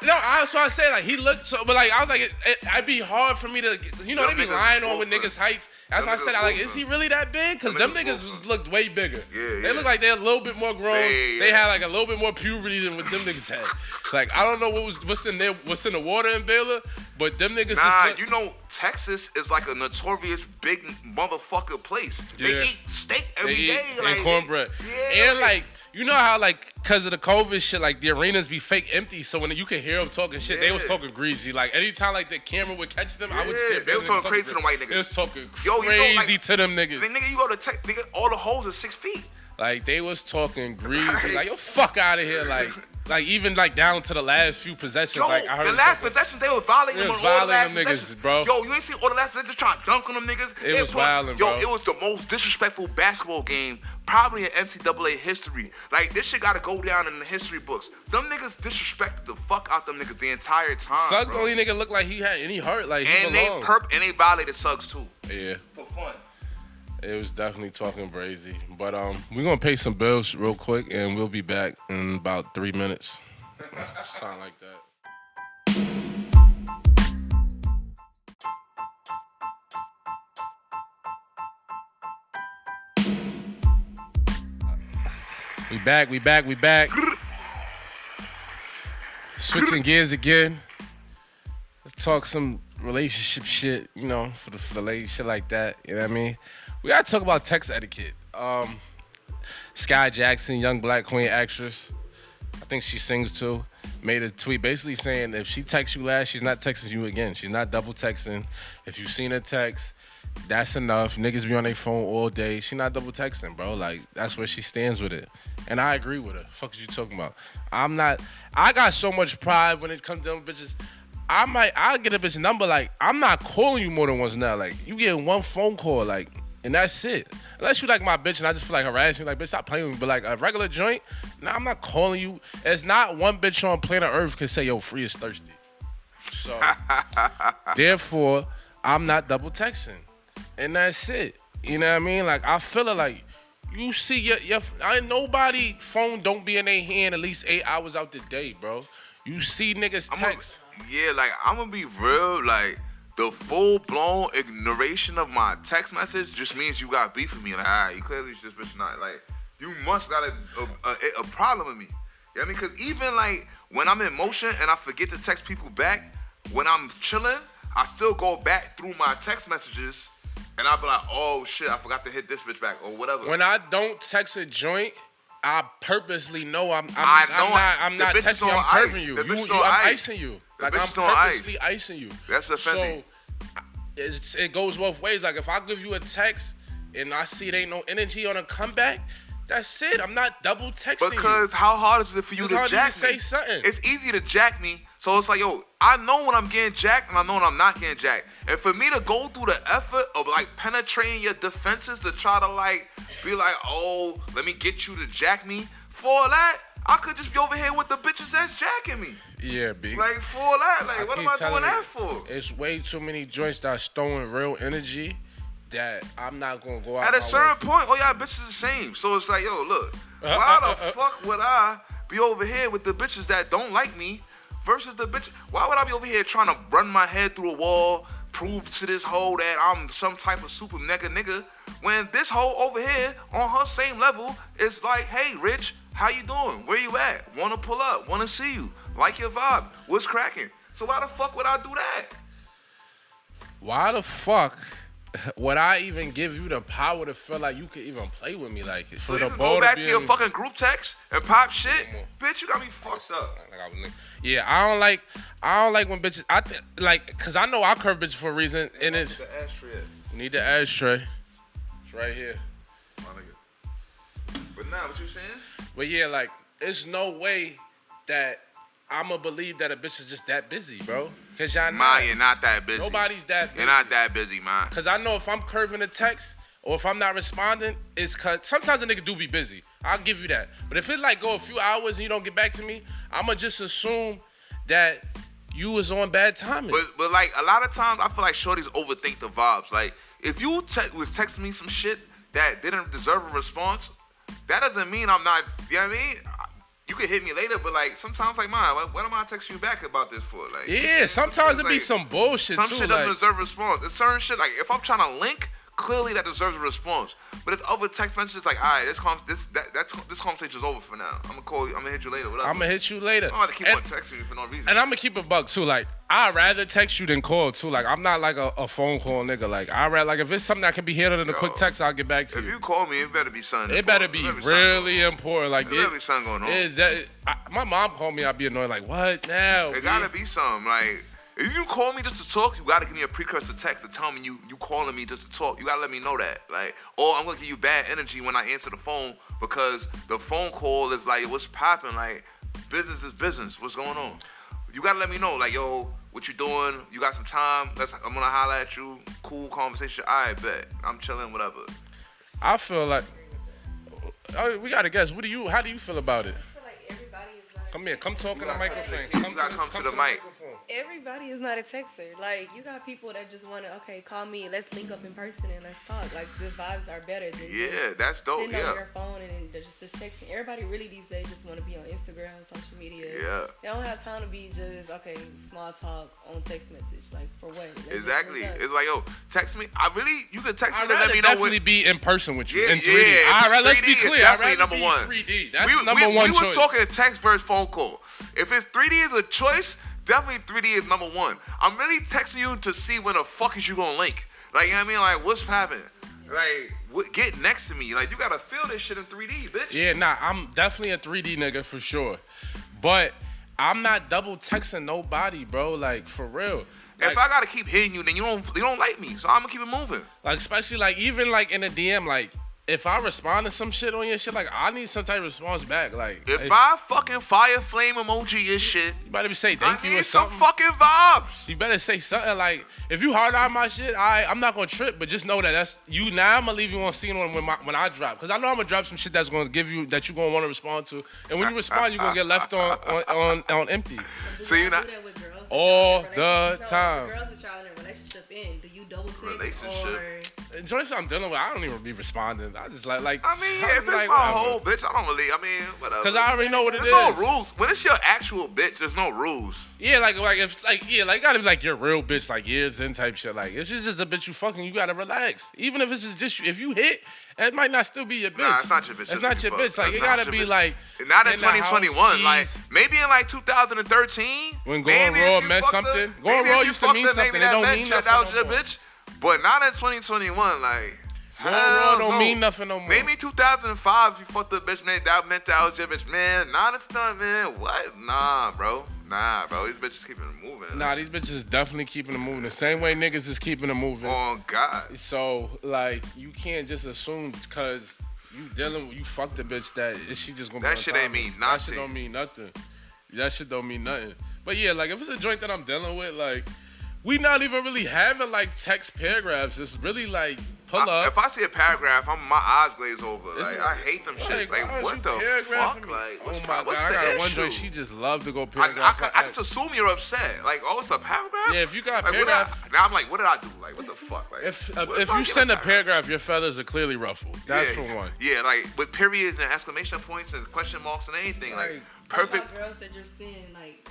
that's what I say. Like, he looked so, but like, I was like, it'd be hard for me to, they be lying on with niggas' heights. That's why I said, like, is he really that big? Because them niggas looked way bigger. Yeah. They look like they're a little bit more grown. They had like a little bit more puberty than what them niggas had. Like, I don't know what's in the water in Baylor, but them niggas. Texas is like a notorious big motherfucker place. They eat steak every day, and cornbread. And like, you know how like because of the COVID shit, like the arenas be fake empty, so when you can hear them talking shit, they was talking greasy. Like anytime like the camera would catch them, I would see they were talking crazy to them white niggas. They was talking crazy to them niggas. Nigga, you go to Tech, nigga, all the holes are 6 feet. Like they was talking greasy. Like yo, fuck out of here. Like even like down to the last few possessions. Yo, like I heard the last possessions they was violating them on all the last niggas, bro. Yo, you ain't seen all the last possessions trying to dunk on them niggas. It was violent, bro. Yo, it was the most disrespectful basketball game probably in NCAA history. Like this shit gotta go down in the history books. Them niggas disrespected the fuck out them niggas the entire time. Suggs bro. Only nigga looked like he had any hurt. Like and they violated Suggs too. Yeah. For fun. It was definitely talking brazy. But we're gonna pay some bills real quick and we'll be back in about 3 minutes. Sound like that. We back. Switching gears again. Let's talk some relationship shit, for the ladies, shit like that. You know what I mean? We gotta talk about text etiquette. Sky Jackson, young black queen actress, I think she sings too, made a tweet basically saying if she texts you last, she's not texting you again. She's not double texting. If you've seen her text, that's enough. Niggas be on their phone all day. She not double texting, bro. Like, that's where she stands with it. And I agree with her. Fuck is you talking about? I got so much pride when it comes to them bitches. I'll get a bitch number, like, I'm not calling you more than once now. Like, you get one phone call, like, and that's it. Unless you like my bitch and I just feel like harassing you, like, bitch, stop playing with me. But like a regular joint, nah, I'm not calling you. It's not one bitch on planet Earth can say, yo, Free is thirsty. So, therefore, I'm not double texting. And that's it. You know what I mean? Like, I feel it like, you see nobody phone don't be in their hand at least 8 hours out the day, bro. You see niggas text. I'm gonna be real, like, the full-blown ignoration of my text message just means you got beef with me. Like, all right, you clearly just bitch not. Like, you must got a problem with me. You know what I mean? Because even, like, when I'm in motion and I forget to text people back, when I'm chilling, I still go back through my text messages and I'll be like, oh, shit, I forgot to hit this bitch back or whatever. When I don't text a joint I purposely know I'm not the bitch is texting you. on I'm curving ice. you. The bitch is on I'm ice. icing you. The Like bitch I'm is on ice. purposely icing you. That's offending. So it goes both ways. Like if I give you a text and I see there ain't no energy on a comeback, that's it. I'm not double texting you. Because how hard is it for you to jack me? Say something. It's easy to jack me. So it's like, yo, I know when I'm getting jacked and I know when I'm not getting jacked. And for me to go through the effort of like penetrating your defenses to try to like be like, oh, let me get you to jack me. For that, I could just be over here with the bitches that's jacking me. Yeah, big. Like for that, like what am I doing that for? It's way too many joints that's throwing real energy that I'm not gonna go out. At a certain point, all y'all bitches the same. So it's like, yo, look, why the fuck would I be over here with the bitches that don't like me versus the bitch? Why would I be over here trying to run my head through a wall, prove to this hoe that I'm some type of super mega nigga, when this hoe over here on her same level is like, hey, Rich, how you doing? Where you at? Wanna pull up? Wanna see you? Like your vibe? What's cracking? So why the fuck would I do that? Why the fuck would I even give you the power to feel like you could even play with me like it? So you can go back to your fucking group text and pop shit? Bitch, you got me fucked up. Yeah, I don't like when bitches, cause I know I curve bitches for a reason, and it's, The ashtray. we need the ashtray. It's right here. My nigga. But now, what you saying? But yeah, like, it's no way that I'ma believe that a bitch is just that busy, bro. Cause y'all not. You're not that busy. Nobody's that busy. You're not that busy, man. Cause I know if I'm curving a text or if I'm not responding, it's cause sometimes a nigga do be busy. I'll give you that. But if it like go a few hours and you don't get back to me, I'ma just assume that you was on bad timing. But like a lot of times I feel like shorties overthink the vibes. Like if you was texting me some shit that didn't deserve a response, that doesn't mean I'm not, you know what I mean? You can hit me later, but like sometimes like, man, what am I texting you back about this for? Like, yeah, sometimes it be some bullshit some too. Shit doesn't deserve a response. There's certain shit like if I'm trying to link, clearly that deserves a response. But it's other text messages like, all right, this conversation's over for now. I'm gonna call you. I'm gonna hit you later. Whatever. I'm gonna hit you later. I'm about to keep on texting you for no reason. And I'm gonna keep it buck too. Like I'd rather text you than call too. Like I'm not like a phone call nigga. Like I rather like if it's something that can be handled in a quick text, I'll get back to you. If you call me, it better be something. It better be really important. Like there better be something going on. My mom called me. I'd be annoyed. Like what now? It gotta be something. Like if you call me just to talk, you gotta give me a precursor text to tell me you calling me just to talk. You gotta let me know that. Like, or I'm gonna give you bad energy when I answer the phone because the phone call is like, what's popping? Like, business is business. What's going on? You gotta let me know. Like, yo, what you doing? You got some time? I'm gonna holler at you. Cool conversation. I bet. I'm chilling. Whatever. I feel like we gotta guess. How do you feel about it? I feel like everybody is not. Come here. Come talk in the microphone. You gotta come to the mic. Everybody is not a texter. Like, you got people that just want to, okay, call me, let's link up in person and let's talk. Like, the vibes are better than that's dope. sitting on your phone and just texting. Everybody really these days just want to be on Instagram, social media. Yeah. They don't have time to be just, okay, small talk on text message. Like, for what? Exactly. It's like, yo, text me. You can text me I'd to let me know definitely be in person with you Yeah, in 3D. yeah. All right, let's 3D be is clear. definitely I'd rather number be one. 3D. That's number one choice. We were talking text versus phone call. If it's 3D is a choice, definitely 3D is number one. I'm really texting you to see when the fuck is you gonna link. Like, you know what I mean? Like, what's happening? Like, get next to me. Like, you gotta feel this shit in 3D, bitch. Yeah, nah, I'm definitely a 3D nigga for sure. But I'm not double texting nobody, bro. Like, for real. Like, if I gotta keep hitting you, then you don't like me. So I'm gonna keep it moving. Like, especially, like, even, like, in a DM, like, if I respond to some shit on your shit, like, I need some type of response back. Like, if I fucking fire flame emoji your shit, you better say thank you or some something. fucking vibes. You better say something like, if you hard on my shit, I'm not gonna trip, but just know that that's you. Now I'm gonna leave you on scene when I drop, cause I know I'm gonna drop some shit that's gonna give you that you gonna want to respond to, and when you respond, you are gonna get left on empty. So you not all the time. Girls that y'all in a relationship in, do you double text Relationship. or? Joints I'm dealing with, I don't even be responding. I just like. I mean, if it's like, my whatever. whole bitch, I don't really. I mean, whatever. Cause I already know what it There's no rules. When it's your actual bitch, there's no rules. Yeah, like if it gotta be like your real bitch, like years in type shit. Like if she's just a bitch you fucking, you gotta relax. Even if it's just if you hit, it might not still be your bitch. Nah, it's not your bitch. It's not your bitch. Like it That's gotta be like not in in the house, 2021. Like keys. maybe in like 2013. When going raw meant something. Going raw used to mean something. It don't mean nothing That was no your more. bitch. But not in 2021. Like Raw don't mean nothing no more. Maybe 2005 if you fucked the bitch, man, that meant that was your bitch, man. Nah, that's not, man. What? Nah, bro. These bitches keeping it moving. Nah, these bitches definitely keeping it moving. The same way niggas is keeping it moving. Oh, God. So, like, you can't just assume because you fucked the bitch that she just gonna be that shit ain't mean nothing. That shit don't mean nothing. That shit don't mean nothing. But yeah, like, if it's a joint that I'm dealing with, like, we not even really having, like, text paragraphs. It's really, like, pull up. If I see a paragraph, my eyes glaze over. Like, I hate them shits. Like, what the fuck? Like, oh, what's my God. I got one joint, she just love to go paragraph. I just assume you're upset. Like, oh, it's a paragraph? Yeah, if you got like, paragraph. Now I'm like, what did I do? Like, what the fuck? Like, if you send a paragraph, your feathers are clearly ruffled. That's for one. Yeah, like, with periods and exclamation points and question marks and anything. Like perfect. About girls that just send, like,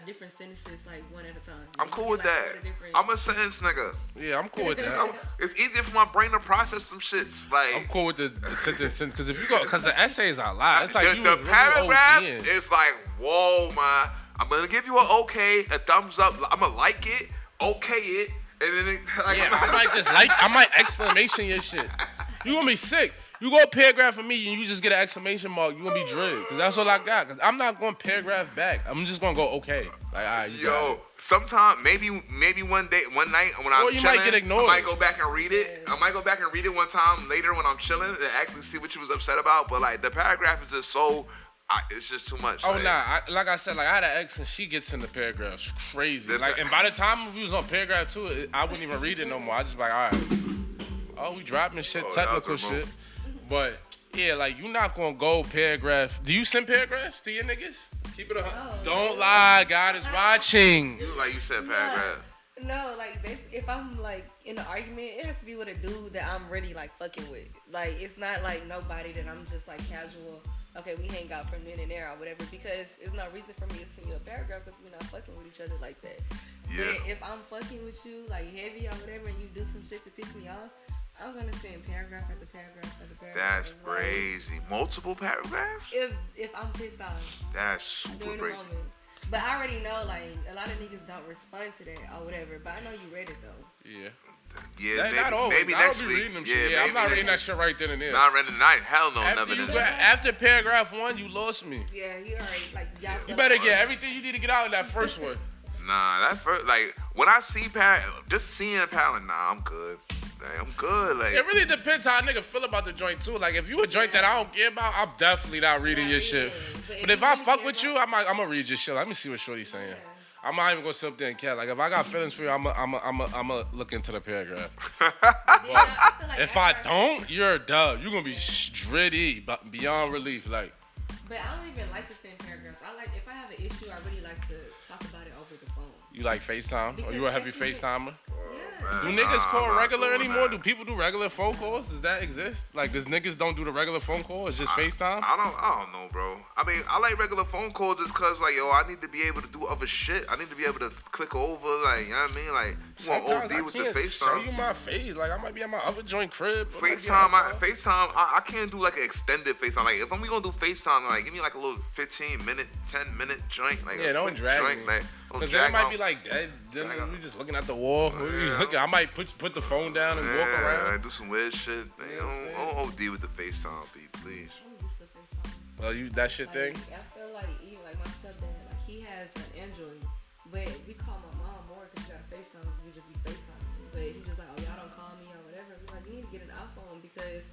different sentences, like, one at a time. I'm cool with that. I'm a sentence nigga. Yeah, I'm cool with that. It's easier for my brain to process some shits. Like, I'm cool with the sentence because if you go, because the essays are a lot. It's like the paragraph is like, whoa, man. I'm gonna give you an okay, a thumbs up. I'm gonna like it, okay it, and then I might exclamation your shit. You gonna be sick. You go paragraph for me and you just get an exclamation mark, you gonna be dread. Cause that's all I got. Cause I'm not going paragraph back. I'm just gonna go okay. Like, all right, sometime maybe one night when I'm chilling, might get ignored. I might go back and read it. I might go back and read it one time later when I'm chilling and actually see what you was upset about. But like the paragraph is just so. It's just too much. Oh, nah. Like I said, like I had an ex and she gets in the paragraphs crazy. Like, and by the time we was on paragraph 2, I wouldn't even read it no more. I just be like, all right. Oh, we dropping shit, technical shit. But yeah, like you not gonna go paragraph. Do you send paragraphs to your niggas? Keep it a Don't lie, God is watching. You said paragraph. No, like if I'm like in an argument, it has to be with a dude that I'm really like fucking with. Like it's not like nobody that I'm just like casual. Okay, we hang out from then and there or whatever, because it's no reason for me to send you a paragraph because we're not fucking with each other like that. Yeah. But if I'm fucking with you like heavy or whatever and you do some shit to piss me off, I'm gonna send paragraph after paragraph after paragraph. That's crazy. Multiple paragraphs? If I'm pissed off. That's super crazy. But I already know, like, a lot of niggas don't respond to that or whatever. But I know you read it though. Yeah. Yeah, maybe next week. Yeah, I'm not reading that shit right then and there. Not reading tonight. Hell no, never. After paragraph 1, you lost me. Yeah, you already like y'all. You better get everything you need to get out in that first one. Nah, that first, like when I see just seeing a palette, nah, I'm good. I'm good. Like it really depends how a nigga feel about the joint too. Like if you a joint that I don't care about, I'm definitely not reading your shit. But if I fuck with you, I'm gonna read your shit. Let me see what Shorty's saying. I'm not even gonna sit up there and care. Like if I got feelings for you, I'm gonna look into the paragraph. But if I don't, you're a dub. You're gonna be stritty, but beyond relief. Like. But I don't even like to send paragraphs. I like if I have an issue, I really like to talk about it over the phone. You like FaceTime? Because or you a heavy FaceTimer? Yeah. Do niggas call regular anymore? Do people do regular phone calls? Does that exist? Like, does niggas don't do the regular phone call? It's just FaceTime? I don't know, bro. I mean, I like regular phone calls just cause, like, yo, I need to be able to do other shit. I need to be able to click over, like, you know what I mean? Like, you want OD with the FaceTime. Show you my face. Like, I might be at my other joint crib. FaceTime, I can't do, like, an extended FaceTime. Like, if we gonna do FaceTime, like, give me, like, a little 15-minute, 10-minute joint. Like, yeah, don't drag joint, me. like, because then it might be like dead. Then we just looking at the wall. I might put the phone down and walk around. I do some weird shit. Don't OD with the FaceTime, please. That shit thing? I feel like my stepdad, like he has an Android, but we call my mom more because she got a FaceTime. We just be FaceTiming. But he just like, oh, y'all don't call me or whatever. We're like, you need to get an iPhone because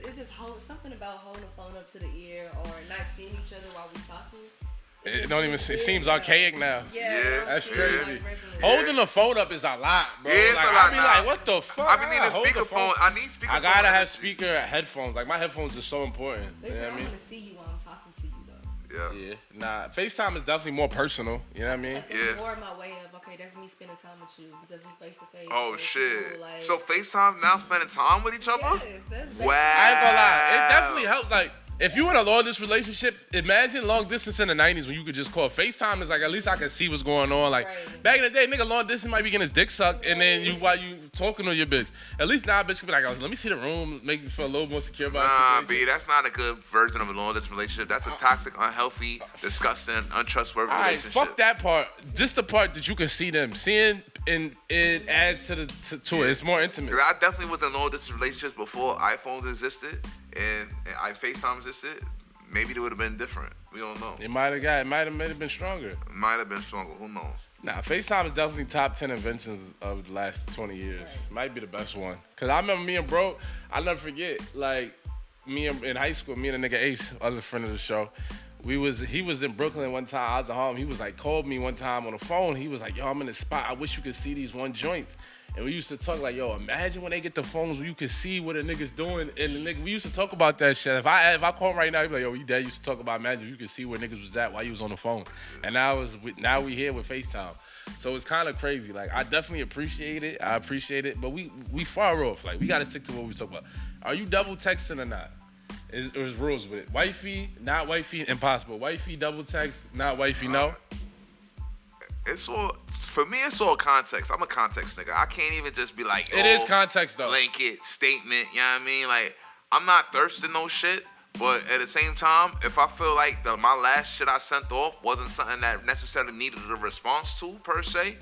it just holds something about holding the phone up to the ear or not seeing each other while we talking. It seems archaic now. Yeah. That's crazy. Holding the phone up is a lot, bro. Yeah, it's like, a lot. I be like, what the fuck? I be needing speakerphone. I need speakerphone. I gotta have speaker headphones. Like my headphones are so important. You know what I mean? I want to see you while I'm talking to you though. Yeah. Nah, FaceTime is definitely more personal. You know what I mean? Like, it's more my way of, okay, that's me spending time with you because we face to face. Oh shit. Cool, like, so FaceTime now spending time with each other? Yes, that's wow. I ain't gonna lie. It definitely helps. Like If you in a long distance relationship, imagine long distance in the 90s when you could just call. FaceTime is like, at least I can see what's going on. Like, back in the day, nigga, long distance might be getting his dick sucked, and then while you talking to your bitch. At least now, bitch can be like, oh, let me see the room, make me feel a little more secure about it. Nah, B, that's not a good version of a long distance relationship. That's a toxic, unhealthy, disgusting, untrustworthy relationship. Fuck that part. Just the part that you can see them. Seeing, and it adds to it. It's more intimate. I definitely was in long distance relationships before iPhones existed and FaceTime existed. Maybe it would have been different. We don't know. It might have been stronger. It might have been stronger. Who knows? Nah, FaceTime is definitely top 10 inventions of the last 20 years. Might be the best one. Cause I remember me and bro, I'll never forget, like in high school, me and a nigga Ace, other friend of the show, he was in Brooklyn one time, I was at home. He was like, called me one time on the phone. He was like, yo, I'm in the spot. I wish you could see these one joints. And we used to talk like, yo, imagine when they get the phones where you can see what a nigga's doing. And the nigga, we used to talk about that shit. If I call him right now, he'd be like, yo, you dad used to talk about, imagine if you could see where niggas was at while you was on the phone. And now we here with FaceTime. So it's kind of crazy. Like, I definitely appreciate it. I appreciate it. But we far off. Like, we got to stick to what we talk about. Are you double texting or not? There's rules with it. Wifey, not wifey, impossible. Wifey, double text, not wifey, no. It's all, for me, it's all context. I'm a context nigga. I can't even just be like, it is context though. Blanket statement, you know what I mean? Like, I'm not thirsting no shit, but at the same time, if I feel like my last shit I sent off wasn't something that necessarily needed a response to, per se,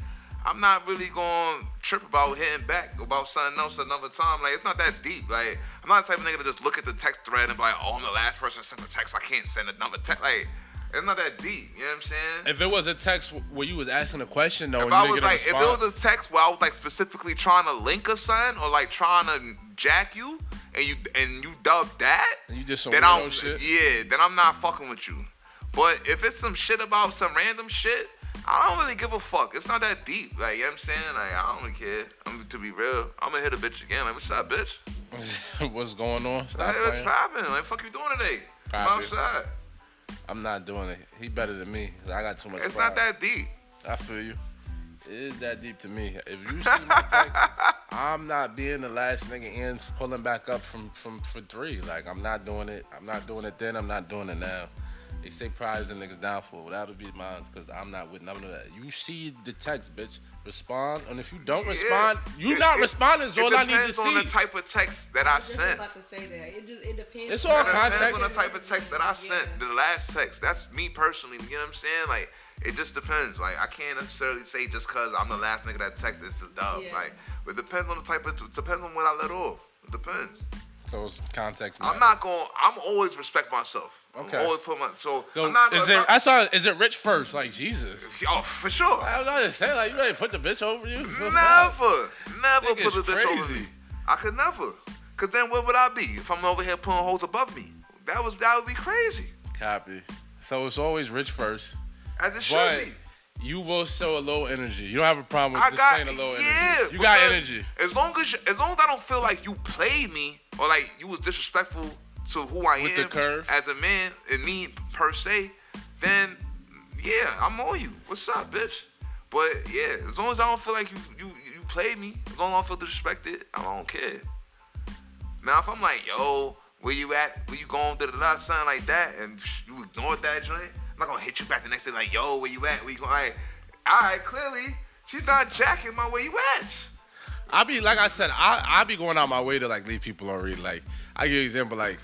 I'm not really going to trip about hitting back about something else another time. Like, it's not that deep. Like, I'm not the type of nigga to just look at the text thread and be like, oh, I'm the last person sent a text. I can't send another text. Like, it's not that deep, you know what I'm saying? If it was a text where you was asking a question, though, if it was a text where I was like specifically trying to link a son or like trying to jack you, and you dub that, and you just some then weirdo shit. Yeah, then I'm not fucking with you. But if it's some shit about some random shit, I don't really give a fuck. It's not that deep, like, you know what I'm saying? Like, I don't really care. To be real, I'm gonna hit a bitch again. Like, what's up, bitch? What's going on? Stop what's poppin'? Like, fuck you doing today? I'm outside. I'm not doing it. He better than me. I got too much It's pride. not that deep. I feel you. It is that deep to me. If you see my text, I'm not being the last nigga in pulling back up for 3. Like, I'm not doing it. I'm not doing it then. I'm not doing it now. They say pride is a nigga's downfall. That'll be mine, because I'm not with none of that. You see the text, bitch. Respond. And if you don't respond, you not responding is all I need to see. It depends on the type of text that I sent. I was about to say that. It depends. It's all context. It depends on the type of text that I sent. The last text. That's me personally. You know what I'm saying? Like, it just depends. Like, I can't necessarily say just because I'm the last nigga that texted, it's just dumb. Yeah. Like, it depends on the type of, it depends on what I let off. It depends. So it's context. I'm always respect myself. Okay. I'm always put my, I'm not. Is it rich first? Like, Jesus. Oh, for sure. I was about to say, like, you ready to put the bitch over you? Never put the bitch over me. I could never. Cause then what would I be if I'm over here putting hoes above me? That would be crazy. Copy. So it's always rich first. As it should be. You will show a low energy. You don't have a problem with displaying a low energy. You got energy. As long as I don't feel like you played me or like you was disrespectful to who I am as a man and me per se, then yeah, I'm on you. What's up, bitch? But yeah, as long as I don't feel like you played me, as long as I don't feel disrespected, I don't care. Now if I'm like, yo, where you at? Where you going? Da-da-da, something like that, and you ignored that joint, I'm not gonna hit you back the next day like, yo, where you at? Where you going? Like, all right, clearly she's not jacking my where you at. I be like I said, I be going out my way to like leave people on read. Like, I give you an example, like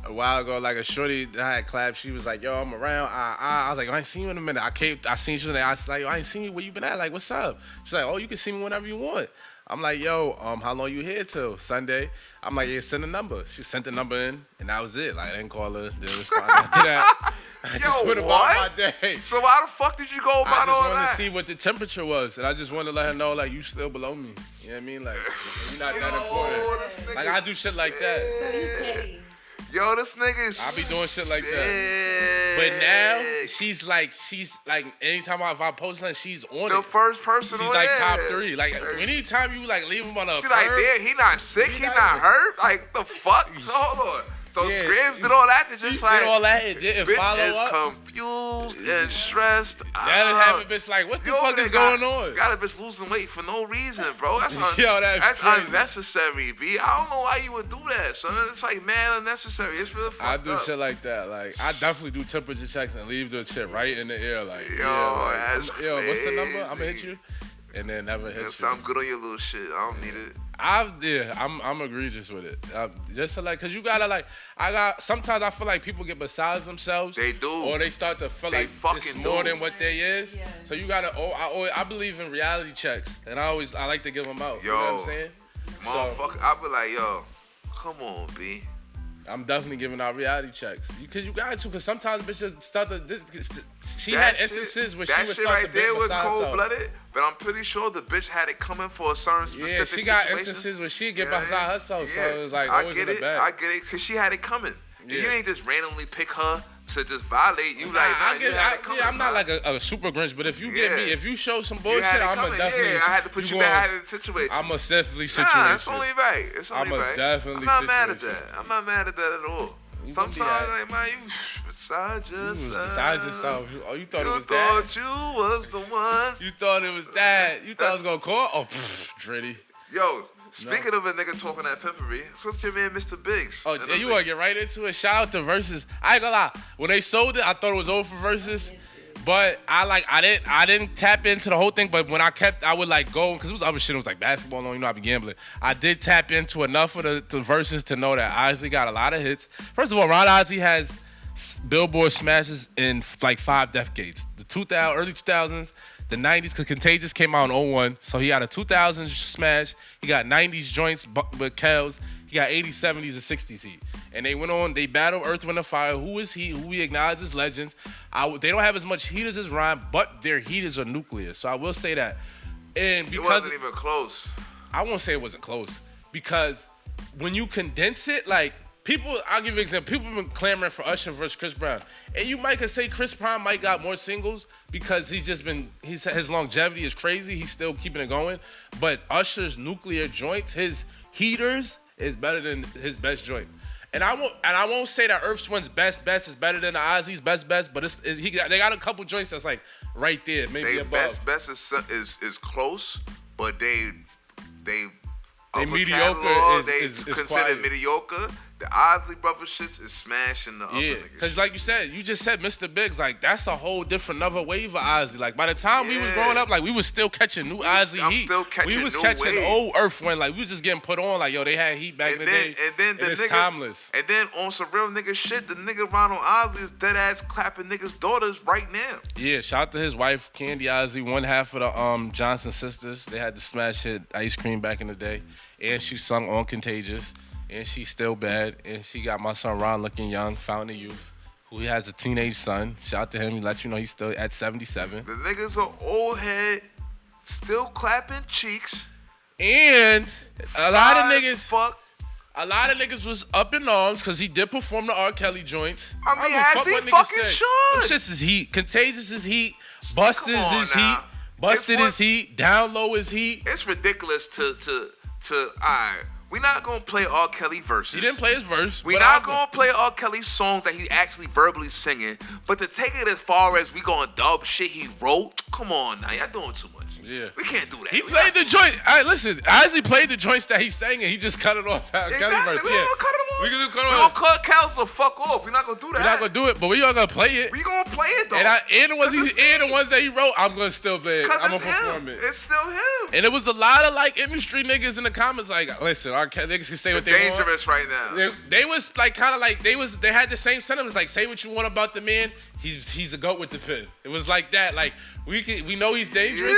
a while ago, like a shorty that I had clapped, she was like, yo, I'm around. I was like, I ain't seen you in a minute. I seen you today. I was like, I ain't seen you. Where you been at? Like, what's up? She's like, oh, you can see me whenever you want. I'm like, yo, how long you here till? Sunday? I'm like, yeah, send a number. She sent the number in, and that was it. Like, I didn't call her, didn't respond after that. I just went about my day. So why the fuck did you go about all that? I just wanted to see what the temperature was, and I just wanted to let her know, like, you still below me. You know what I mean? Like, you're not that important. Like, I do shit like that. Yo, this nigga is I be doing shit like that. But now, she's like, anytime if I post something, she's on the it. first person she's like top 3. Like, anytime you like leave him on a she like, damn, he not sick, he not hurt. Like, the fuck? Hold on. So Scribs did all that to just like did all that and didn't follow bitch is up. confused and stressed. That have a bitch like, what the fuck is going on? Got a bitch losing weight for no reason, bro. That's that's crazy. Unnecessary, B. I don't know why you would do that, son. It's like mad unnecessary. It's really fucked up. I do shit like that. Like I definitely do temperature checks and leave the shit right in the air. Like that's yo, what's the number? I'm gonna hit you, and then never hit you. Sound good on your little shit. I don't need it. I'm egregious with it. Just to like, cause you gotta like, sometimes I feel like people get beside themselves. They do. Or they start to feel like it's more than what they is. Yeah. So you gotta, I believe in reality checks. And I like to give them out. You know what I'm saying? Motherfucker, I be like, yo, come on, B. I'm definitely giving out reality checks. Cause you got to, cause sometimes bitches start to, she had instances where she would start to there was cold-blooded, but I'm pretty sure the bitch had it coming for a certain specific situation. Yeah, she got instances where she get beside herself, so it was like always in the bag. I get it, cause she had it coming. Yeah. You ain't just randomly pick her to just violate. You I'm not like a super Grinch, but if you get me, if you show some bullshit, I'ma definitely. Yeah, I had to put you back in the situation. I'ma definitely situate. Nah, it's only right. It's only right. Definitely. I'm not mad at that. I'm not mad at that at all. Sometimes, like, man, you beside yourself. Besides yourself. Oh, you thought it was that? You thought you was the one. You thought it was that. You thought it was gonna call? Oh, Dritty. Yo. Speaking of a nigga talking that pimpery, what's your man Mr. Biggs? Oh, you want to get right into it? Shout out to Versus. I ain't gonna lie. When they sold it, I thought it was over for Versus. But I didn't tap into the whole thing. But when I would like go, because it was other shit. It was like basketball. You know, I be gambling. I did tap into enough of the Versus to know that Isley got a lot of hits. First of all, Ron Isley has Billboard smashes in like 5 decades. The early 2000s. The 90s, because Contagious came out in 01, so he got a 2000s smash. He got 90s joints with Kells. He got 80s, 70s, and 60s heat. And they went on, they battled Earth, Wind, and Fire. Who is he? Who we acknowledge as legends. They don't have as much heaters as Rhyme, but their heaters are nuclear. So I will say that. And because it wasn't even close. I won't say it wasn't close. Because when you condense it, like, I'll give you an example. People have been clamoring for Usher versus Chris Brown. And you could say Chris Brown might got more singles because his longevity is crazy. He's still keeping it going. But Usher's nuclear joints, his heaters, is better than his best joint. And I won't say that Earth Twin's best is better than the Ozzy's best, but they got a couple joints that's like right there, maybe above. Best is close, but they mediocre is considered quiet. Mediocre. The Osley Brothers shits is smashing the upper niggas. Because like you just said Mr. Biggs, like that's a whole different another wave of Osley. Like by the time we was growing up, like we was still catching new Osley heat. Still catching we was new catching wave. Old Earth when like we was just getting put on like yo they had heat back in the day. And it's timeless. And then on some real nigga shit, the nigga Ronald Osley is dead ass clapping niggas' daughters right now. Yeah, shout out to his wife Candy Osley, one half of the Johnson sisters. They had the smash hit Ice Cream back in the day, and she sung on Contagious. And she's still bad. And she got my son Ron looking young, Fountain of Youth, who has a teenage son. Shout out to him. He let you know he's still at 77. The nigga's an old head, still clapping cheeks. And a lot of niggas was up in arms because he did perform the R. Kelly joints. I mean, as he fucking should. Them shits is heat. Contagious is heat. Busted is heat. Busted is heat. Down Low is heat. It's ridiculous to alright. We're not going to play R. Kelly verses. He didn't play his verse. We're not going to play R. Kelly songs that he actually verbally singing. But to take it as far as we going to dub shit he wrote, come on now. Y'all doing too much. Yeah. We can't do that. He played the joint. All right, listen. Isley played the joints that he sang and he just cut it off. Exactly. Kelly verse. We don't cut them off. We going to cut Kells the fuck off. We're not going to do that. We're not going to do it, but we are going to play it. We going to play it, though. And the ones that he wrote, I'm going to still play it. I'm going to perform it. It's still him. And it was a lot of, like, industry niggas in the comments like, listen, niggas can say what they want. Dangerous right now. They was, like, kind of like, they had the same sentiments. Like, say what you want about the man. He's a goat with the pen. It was like that. Like, we know he's dangerous. Yeah.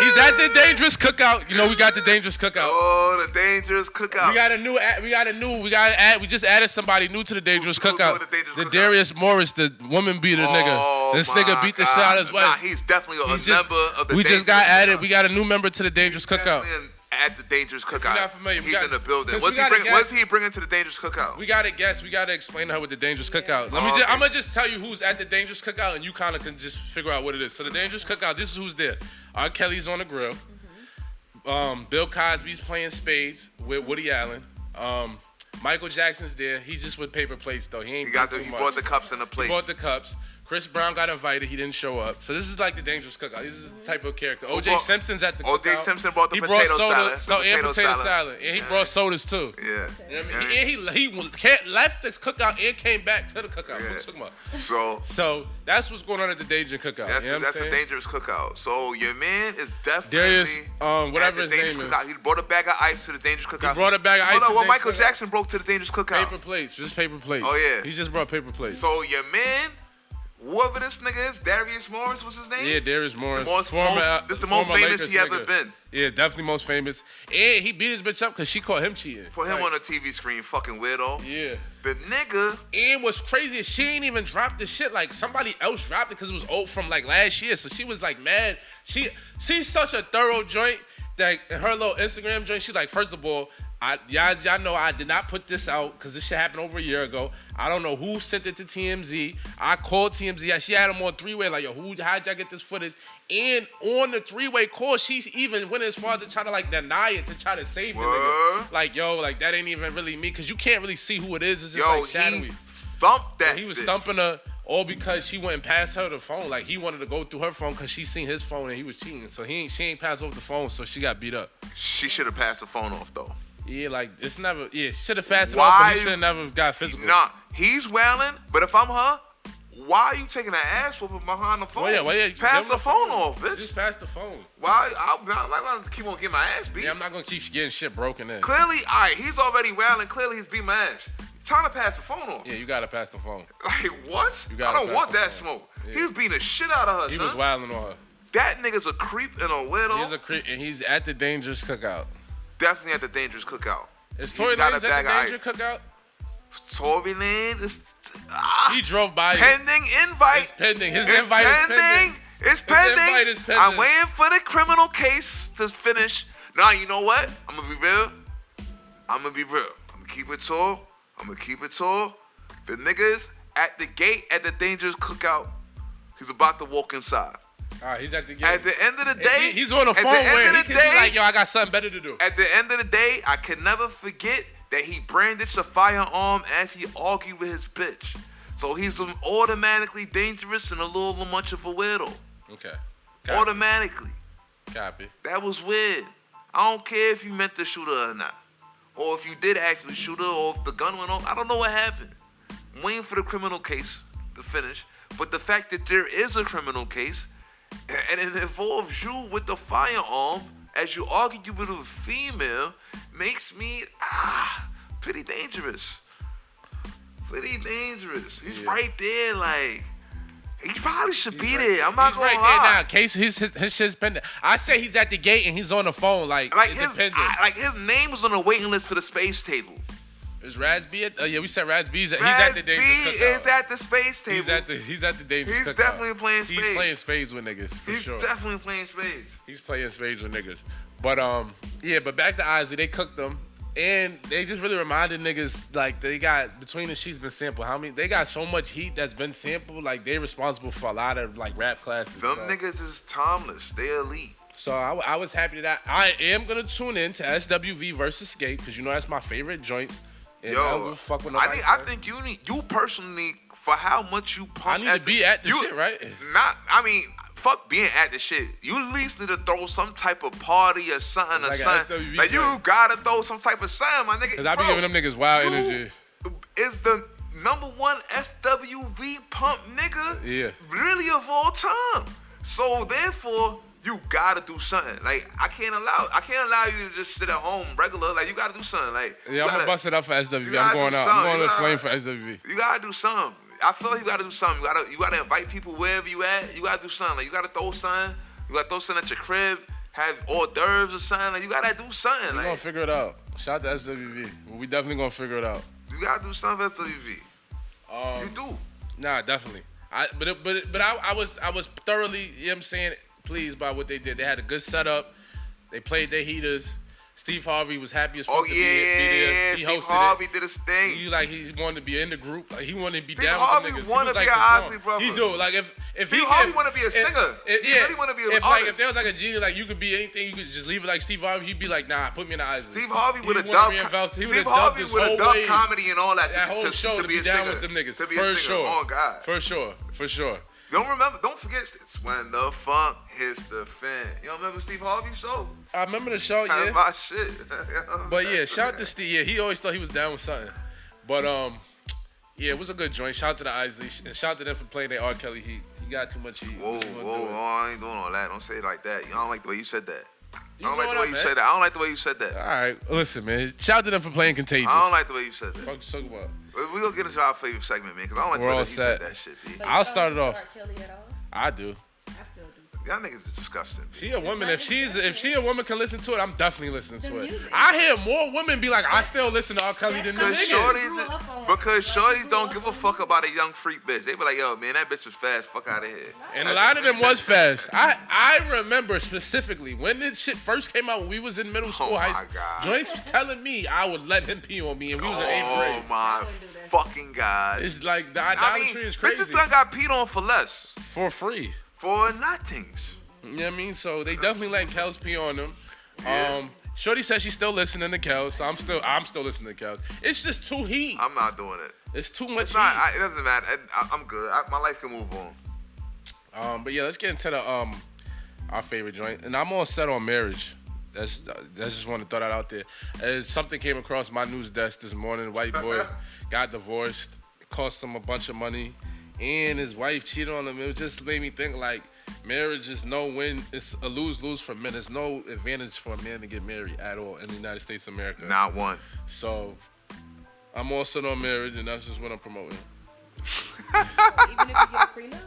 He's at the Dangerous Cookout. You know, we got the Dangerous Cookout. Oh, the Dangerous Cookout. We just added somebody new to the Dangerous Cookout. The Darius Morris, the woman beater nigga. This nigga beat the shit out of his wife. Nah, he's definitely a member of the We just got added. Cookout. We got a new member to the Dangerous Cookout. At the Dangerous Cookout. If you're not familiar, he's in the building. What's he bringing to the Dangerous Cookout? We got to guess. We got to explain to her with the Dangerous Cookout. I'm going to just tell you who's at the Dangerous Cookout, and you kind of can just figure out what it is. So the Dangerous Cookout, this is who's there. R. Kelly's on the grill. Bill Cosby's playing spades with Woody Allen. Michael Jackson's there. He's just with paper plates though. He ain't. He bought the cups and the plates. He bought the cups. Chris Brown got invited. He didn't show up. So this is like the dangerous cookout. This is the type of character. O.J. Simpson's at the cookout. O.J. Simpson brought the potato salad. And he brought sodas too. Yeah. You know what I mean? And he left the cookout and came back to the cookout. Yeah. What you talking about? So that's what's going on at the dangerous cookout. That's a dangerous cookout. So your man is definitely Darius, whatever his name is. He brought a bag of ice to the dangerous cookout. He brought a bag of ice. What Michael Jackson broke to the dangerous cookout? Paper plates, just paper plates. Oh yeah. He just brought paper plates. So your man, whoever this nigga is, Darius Morris, what's his name? Yeah, Darius Morris. This the most famous he ever been. Yeah, definitely most famous. And he beat his bitch up because she caught him cheating. Put him on the TV screen, fucking weirdo. Yeah. The nigga. And what's crazy is she ain't even dropped the shit. Like, somebody else dropped it because it was old from, like, last year. So she was, like, mad. She's such a thorough joint that in her little Instagram joint, she's like, first of all, y'all know I did not put this out because this shit happened over a year ago. I don't know who sent it to TMZ. I called TMZ. She had them on three-way. Like, yo, how'd y'all get this footage? And on the three-way call, she's even went as far as to try to, like, deny it to try to save the nigga. Like, yo, like, that ain't even really me because you can't really see who it is. It's just, like, shadowy. He thumped that. He was thumping her all because she wouldn't pass her the phone. Like, he wanted to go through her phone because she seen his phone and he was cheating. So she ain't passed off the phone, so she got beat up. She should have passed the phone off, though. Yeah, like, it's never, should have fasted off, but he should have never got physical. Nah, he's wailing, but if I'm her, why are you taking an ass whooping behind the phone? Well, yeah, pass the phone off, bitch. Just pass the phone. Why? I'm not to keep on getting my ass beat. Yeah, I'm not going to keep getting shit broken in. Clearly, he's already wailing. Clearly, he's beating my ass. He's trying to pass the phone off. Yeah, you got to pass the phone. Like, what? I don't want that smoke. Yeah. He's beating the shit out of her, He was wailing on her. That nigga's a creep and a weirdo. He's a creep, and he's at the dangerous cookout. Definitely at the dangerous cookout. Is Tory Lanez at the dangerous cookout? Tory Lanez is... he drove by pending invite. It's pending. His invite is pending. It's pending. His invite is pending. I'm waiting for the criminal case to finish. Now, you know what? I'm going to be real. I'm going to keep it tall. The nigga's at the gate at the dangerous cookout. He's about to walk inside. All right, he's at the gate. At the end of the day, he's on the phone where he can be like, yo, I got something better to do. At the end of the day, I can never forget that he brandished a firearm as he argued with his bitch. So he's automatically dangerous and a little much of a weirdo. Okay. Automatically. Copy. That was weird. I don't care if you meant to shoot her or not. Or if you did actually shoot her or if the gun went off. I don't know what happened. I'm waiting for the criminal case to finish. But the fact that there is a criminal case and it involves you with the firearm as you argue with a female makes me pretty dangerous. Pretty dangerous. He's right there, like he probably should be there. I'm not gonna lie. He's right there now. Case his shit's pending. I say he's at the gate and he's on the phone, like his name was on the waiting list for the space table. Is Razby at? Yeah, we said Razby's. He's at the dangerous cookout. Razby is at the space table. He's at the dangerous cookout. He's definitely playing spades. He's playing spades with niggas for sure. He's definitely playing spades. He's playing spades with niggas. But but back to Isley, they cooked them. And they just really reminded niggas, like, they got, between the sheets been sampled. They got so much heat that's been sampled, like, they responsible for a lot of, like, rap classes. Them niggas is timeless. They elite. So I was happy that I am going to tune in to SWV versus Skate, because, you know, that's my favorite joint. And yo, I think you personally, for how much you pump. I need to be at the shit, right? Fuck being at the shit. You at least need to throw some type of party or something like or something. Like, you gotta throw some type of something, my nigga. Because I be giving them niggas wild energy. Is the #1 SWV pump nigga really of all time. So therefore, you gotta do something. Like, I can't allow you to just sit at home regular. Like, you gotta do something. Like, yeah, I'm gonna bust it up for SWV. I'm going out. I'm going to the flame for SWV. You gotta do something. I feel like you gotta do something. You gotta invite people wherever you at. You gotta do something. Like, you gotta throw something. You gotta throw something at your crib. Have hors d'oeuvres or something. Like, you gotta do something. We're gonna figure it out. Shout out to SWV. We definitely gonna figure it out. You gotta do something for SWV. You do. Nah, definitely. But I was thoroughly, you know what I'm saying, pleased by what they did. They had a good setup. They played their heaters. Steve Harvey was happy as fuck Oh to yeah, be there. He Steve hosted Harvey it. did his thing. He wanted to be in the group. Like he wanted to be Steve down Harvey with the niggas. wanna He was be like an the Ozzy song. brother. He do. Like if Steve Harvey wanna be a singer. He really wanna be an if artist. there was like a genie, like you could be anything, you could just leave it like Steve Harvey. He'd be like, nah, put me in the Isley. Steve Harvey would have He dubbed. would've reinvested- he would've Steve dubbed Harvey this would have whole dubbed wave. comedy and all that. That whole show to be a down singer. with them niggas. To be For a singer. sure. Oh God. For sure. Don't forget, it's when the funk hits the fan. You don't remember Steve Harvey's show? I remember the show, That's yeah. my shit. But yeah, shout out to Steve. Yeah, he always thought he was down with something. But yeah, it was a good joint. Shout out to the Isley and shout out to them for playing their R. Kelly heat. He got too much heat. Whoa, He wasn't whoa, doing it. I ain't doing all that. Don't say it like that. I don't like the way you said that. I You don't like know the what way I you meant. said that. I don't like the way you said that. All right, listen, man. Shout out to them for playing Contagious. I don't like the way you said that. Fuck you talking about. We gonna get into our favorite segment, man, because I don't like We're the way all that you said set. that shit, B. So you I'll don't start it listen off. to R. Kelly at all? I do. I still do. Y'all niggas is disgusting. She a woman. If she a woman can listen to it, I'm definitely listening The to it. music. I hear more women be like, I still listen to R. Kelly than the That's Because not- niggas. grew up on- because like, shorties grew don't up give a on fuck music. about a young freak bitch. They be like, yo, man, that bitch is fast. Fuck out of here. And a lot of them was fast. I remember specifically when this shit first came out when we was in middle school, Oh high my school. God. Joyce was telling me I would let him pee on me, and we was in 8th Oh grade. my wouldn't do that. fucking God. It's like the I idolatry mean, is crazy. bitches done got peed on for less. For free. For nothings. You know what I mean? So they definitely letting Kels pee on them. Yeah. Shorty says she's still listening to Kels, so I'm still listening to Kels. It's just too heat. I'm not doing it. It's too much It's heat. not. It doesn't matter. I'm good. My life can move on. But yeah, let's get into the our favorite joint, and I'm all set on marriage. I just want to throw that out there. As something came across my news desk this morning, white boy got divorced, it cost him a bunch of money, and his wife cheated on him. It just made me think like marriage is no win. It's a lose-lose for men. There's no advantage for a man to get married at all in the United States of America. Not one. So I'm all set on marriage, and that's just what I'm promoting. Even if you get a prenup?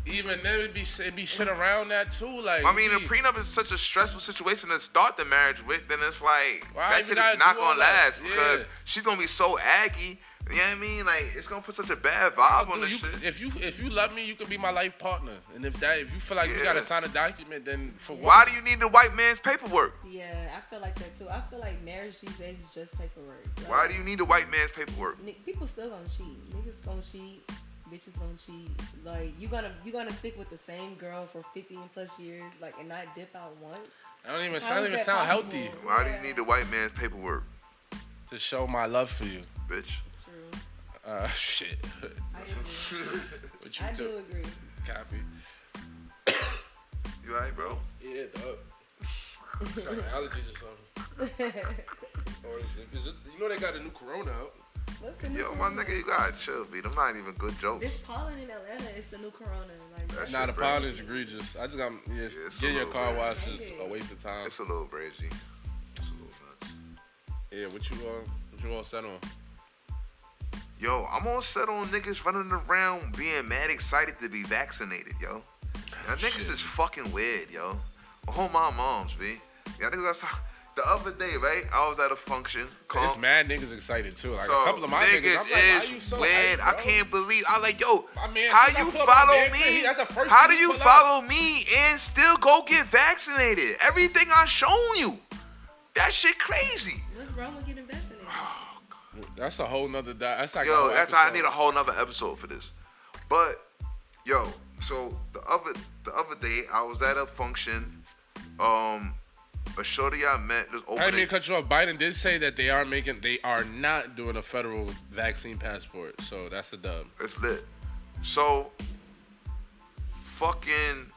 Even then, it'd be shit around that too. Like I mean, a we- prenup is such a stressful situation to start the marriage with. Then it's like Why that you shit gotta is not do all gonna that? last because Yeah. she's gonna be so aggy. You know what I mean? Like it's gonna put such a bad vibe on Dude, this shit. if you love me, you can be my life partner. And if you feel like you Yeah. gotta sign a document, then for what? Why do you need the white man's paperwork? Yeah, I feel like that too. I feel like marriage these days is just paperwork. Like, Why do you need the white man's paperwork? People still gonna cheat. Niggas gonna cheat. Bitches gonna cheat. Like you gonna stick with the same girl for 15 plus years, like and not dip out once. I don't even How sound is even that sound possible? healthy Why do you Yeah. need the white man's paperwork, to show my love for you. bitch? True. Shit. I agree. What you I took? do agree. Copy. You alright, bro? Yeah, dog. Sorry, allergies or something. Or is it, you know they got a new Corona out. What's the new Yo, my corona? nigga, you gotta chill, B. Them not even good jokes. This pollen in Atlanta is the new corona. Like That Nah, the shit pollen crazy. is egregious. I just got it's a getting your little car bit. washed is a waste of time. It's a little crazy. It's a little nuts. Yeah, what you all set on? Yo, I'm all set on niggas running around being mad excited to be vaccinated, yo. Now, niggas shit. is fucking weird, yo. Oh, my moms, B. Yeah, niggas, the other day, right? I was at a function. It's mad niggas excited too. Like So, a couple of my niggas, I'm like, is why you so weird. hyped, I bro? can't believe. I like, yo, My man, how since I you pulled my follow damn thing, me? that's the first How do thing he you pull follow me and still go get vaccinated? Everything I shown you, that shit crazy. what's wrong with getting vaccinated? That's a whole nother. That's like a Yo, whole that's I episode. need a whole nother episode for this. But yo, so the other day I was at a function. A shorty I met just I didn't mean opening. to cut you off. Biden did say that they are not doing a federal vaccine passport. So that's a dub. It's lit. So fucking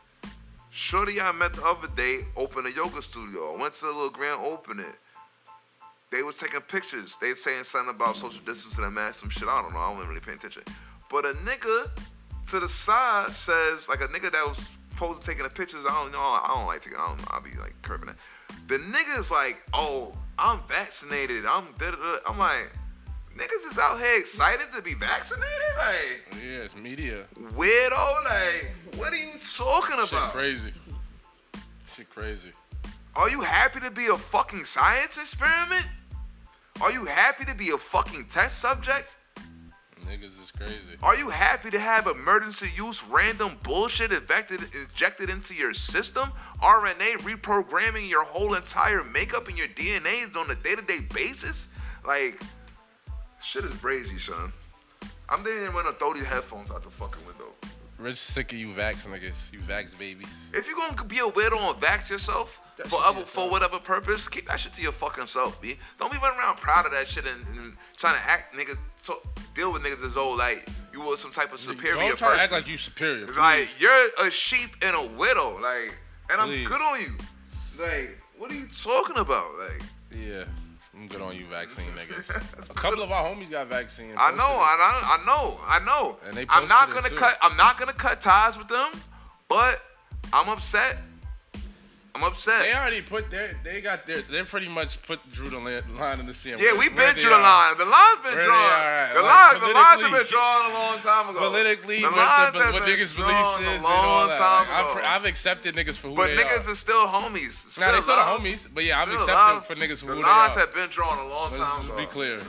shorty I met the other day opened a yoga studio. I went to the little grand opening. They was taking pictures. They saying something about social distancing and mask, some shit. I don't know. I wasn't really paying attention. But a nigga to the side says, like a nigga that was supposed to taking the pictures. I don't like taking. I don't know. I'll be like curbing it. The nigga's like, oh, I'm vaccinated. I'm da-da-da. I'm like, niggas is out here excited to be vaccinated? Like, Yeah, it's media. weirdo? Like, what are you talking Shit about? crazy. Shit crazy. Are you happy to be a fucking science experiment? Are you happy to be a fucking test subject? Niggas is crazy. Are you happy to have emergency use random bullshit injected into your system? RNA reprogramming your whole entire makeup and your DNA on a day-to-day basis? Like, shit is crazy, son. I'm thinking when I throw these headphones out the fucking window. Rich sick of you vax niggas. You vax babies. If you gonna be a weirdo and vax yourself for whatever purpose, keep that shit to your fucking self, B. Don't be running around proud of that shit and trying to act niggas, deal with niggas as though like you were some type of superior person. Don't try to act like you superior. Please. Like you're a sheep and a widow, like, and Please. I'm good on you. Like, what are you talking about? Like, yeah. I'm good on you, vaccine niggas. A couple of our homies got vaccine. I know. And they I'm not posted gonna it too. I'm not gonna cut ties with them, but I'm upset. They already put they pretty much put Drew the line in the sand. Yeah, we been through the line. The line's been drawn. The lines have been drawn a long time ago. Politically, what niggas' beliefs is and all that. I've accepted niggas for who they are. But niggas are still homies. Nah, they still the homies. But yeah, I've accepted for niggas for who they are. The lines have been drawn a long time ago. Let's be clear.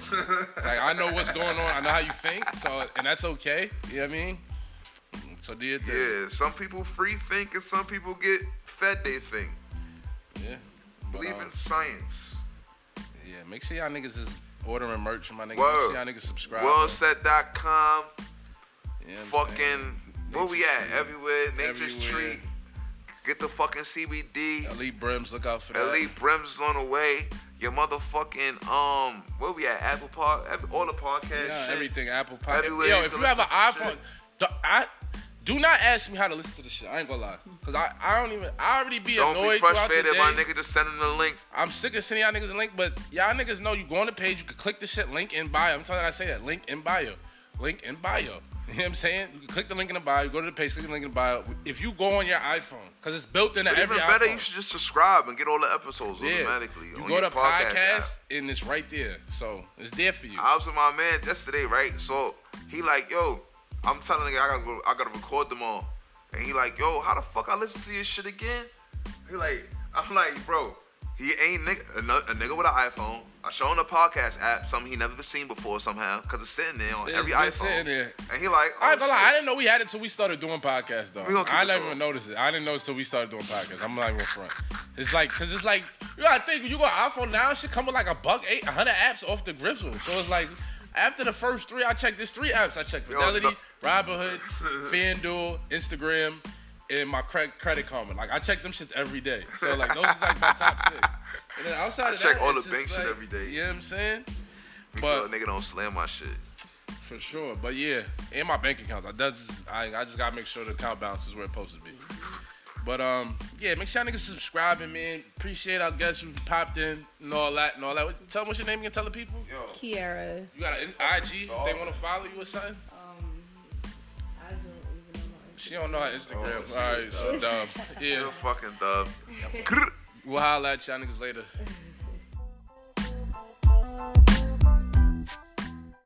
Like, I know what's going on. I know how you think. And that's okay. You know what I mean? So do your thing. Yeah, some people free think and some people get fed they think. Yeah. Believe in science. Yeah, make sure y'all niggas is ordering merch, my niggas. Whoa. Make sure y'all niggas subscribe. Wellset.com. Yeah, fucking, where we at? Everywhere. Nature's Treat. Get the fucking CBD. Elite Brims, look out for that. Elite Brims is on the way. Your motherfucking, where we at? Apple Pod, all the podcast yeah, shit. Everything, Apple Pod. Everywhere Yo, if you have an iPhone, shit. do not ask me how to listen to the shit. I ain't gonna lie. Cause I already be Don't annoyed be frustrated, throughout the day. my nigga, just sending the link. I'm sick of sending y'all niggas a link, but y'all niggas know you go on the page, you can click the shit, link in bio. I'm telling you, I say that, link in bio. Link in bio. You know what I'm saying? You can click the link in the bio, you go to the page, click the link in the bio. If you go on your iPhone, cause it's built into But every even better, iPhone. you should just subscribe and get all the episodes automatically. You on go your to podcast app. and it's right there. So it's there for you. I was with my man yesterday, right? So he like, yo, I'm telling the guy I gotta record them all. And he like, yo, how the fuck I listen to your shit again? He like, I'm like, bro, he ain't a nigga with an iPhone. I show him the podcast app, something he never seen before somehow, cause it's sitting there on every iPhone. Sitting there. And he like, I ain't gonna lie, I didn't know we had it till we started doing podcasts though. I never on. even noticed it. I didn't notice till we started doing podcasts. I'm not even front. It's like, cause it's like, you gotta think, when you go iPhone now, it should come with like $1.8, 100 apps off the grizzle. So it's like, after the first 3, I checked, there's 3 apps. I checked Fidelity, Robinhood, FanDuel, Instagram, and my credit karma. Like, I check them shits every day. So like, those are like my top 6. And then outside of that, I check all the it's bank just shit like, every day. You know what I'm saying? But nigga don't slam my shit. For sure, but yeah, and my bank accounts. I just gotta make sure the account balance is where it's supposed to be. But yeah, make sure y'all niggas subscribing, man. Appreciate our guests who popped in and all that. Tell them what's your name again. Tell the people. Yo. Kiara. You got an IG if they want to follow you or something. I don't even know my Instagram. She don't know her Instagram. All right, so yeah. You're fucking dub. We'll holler at y'all niggas later.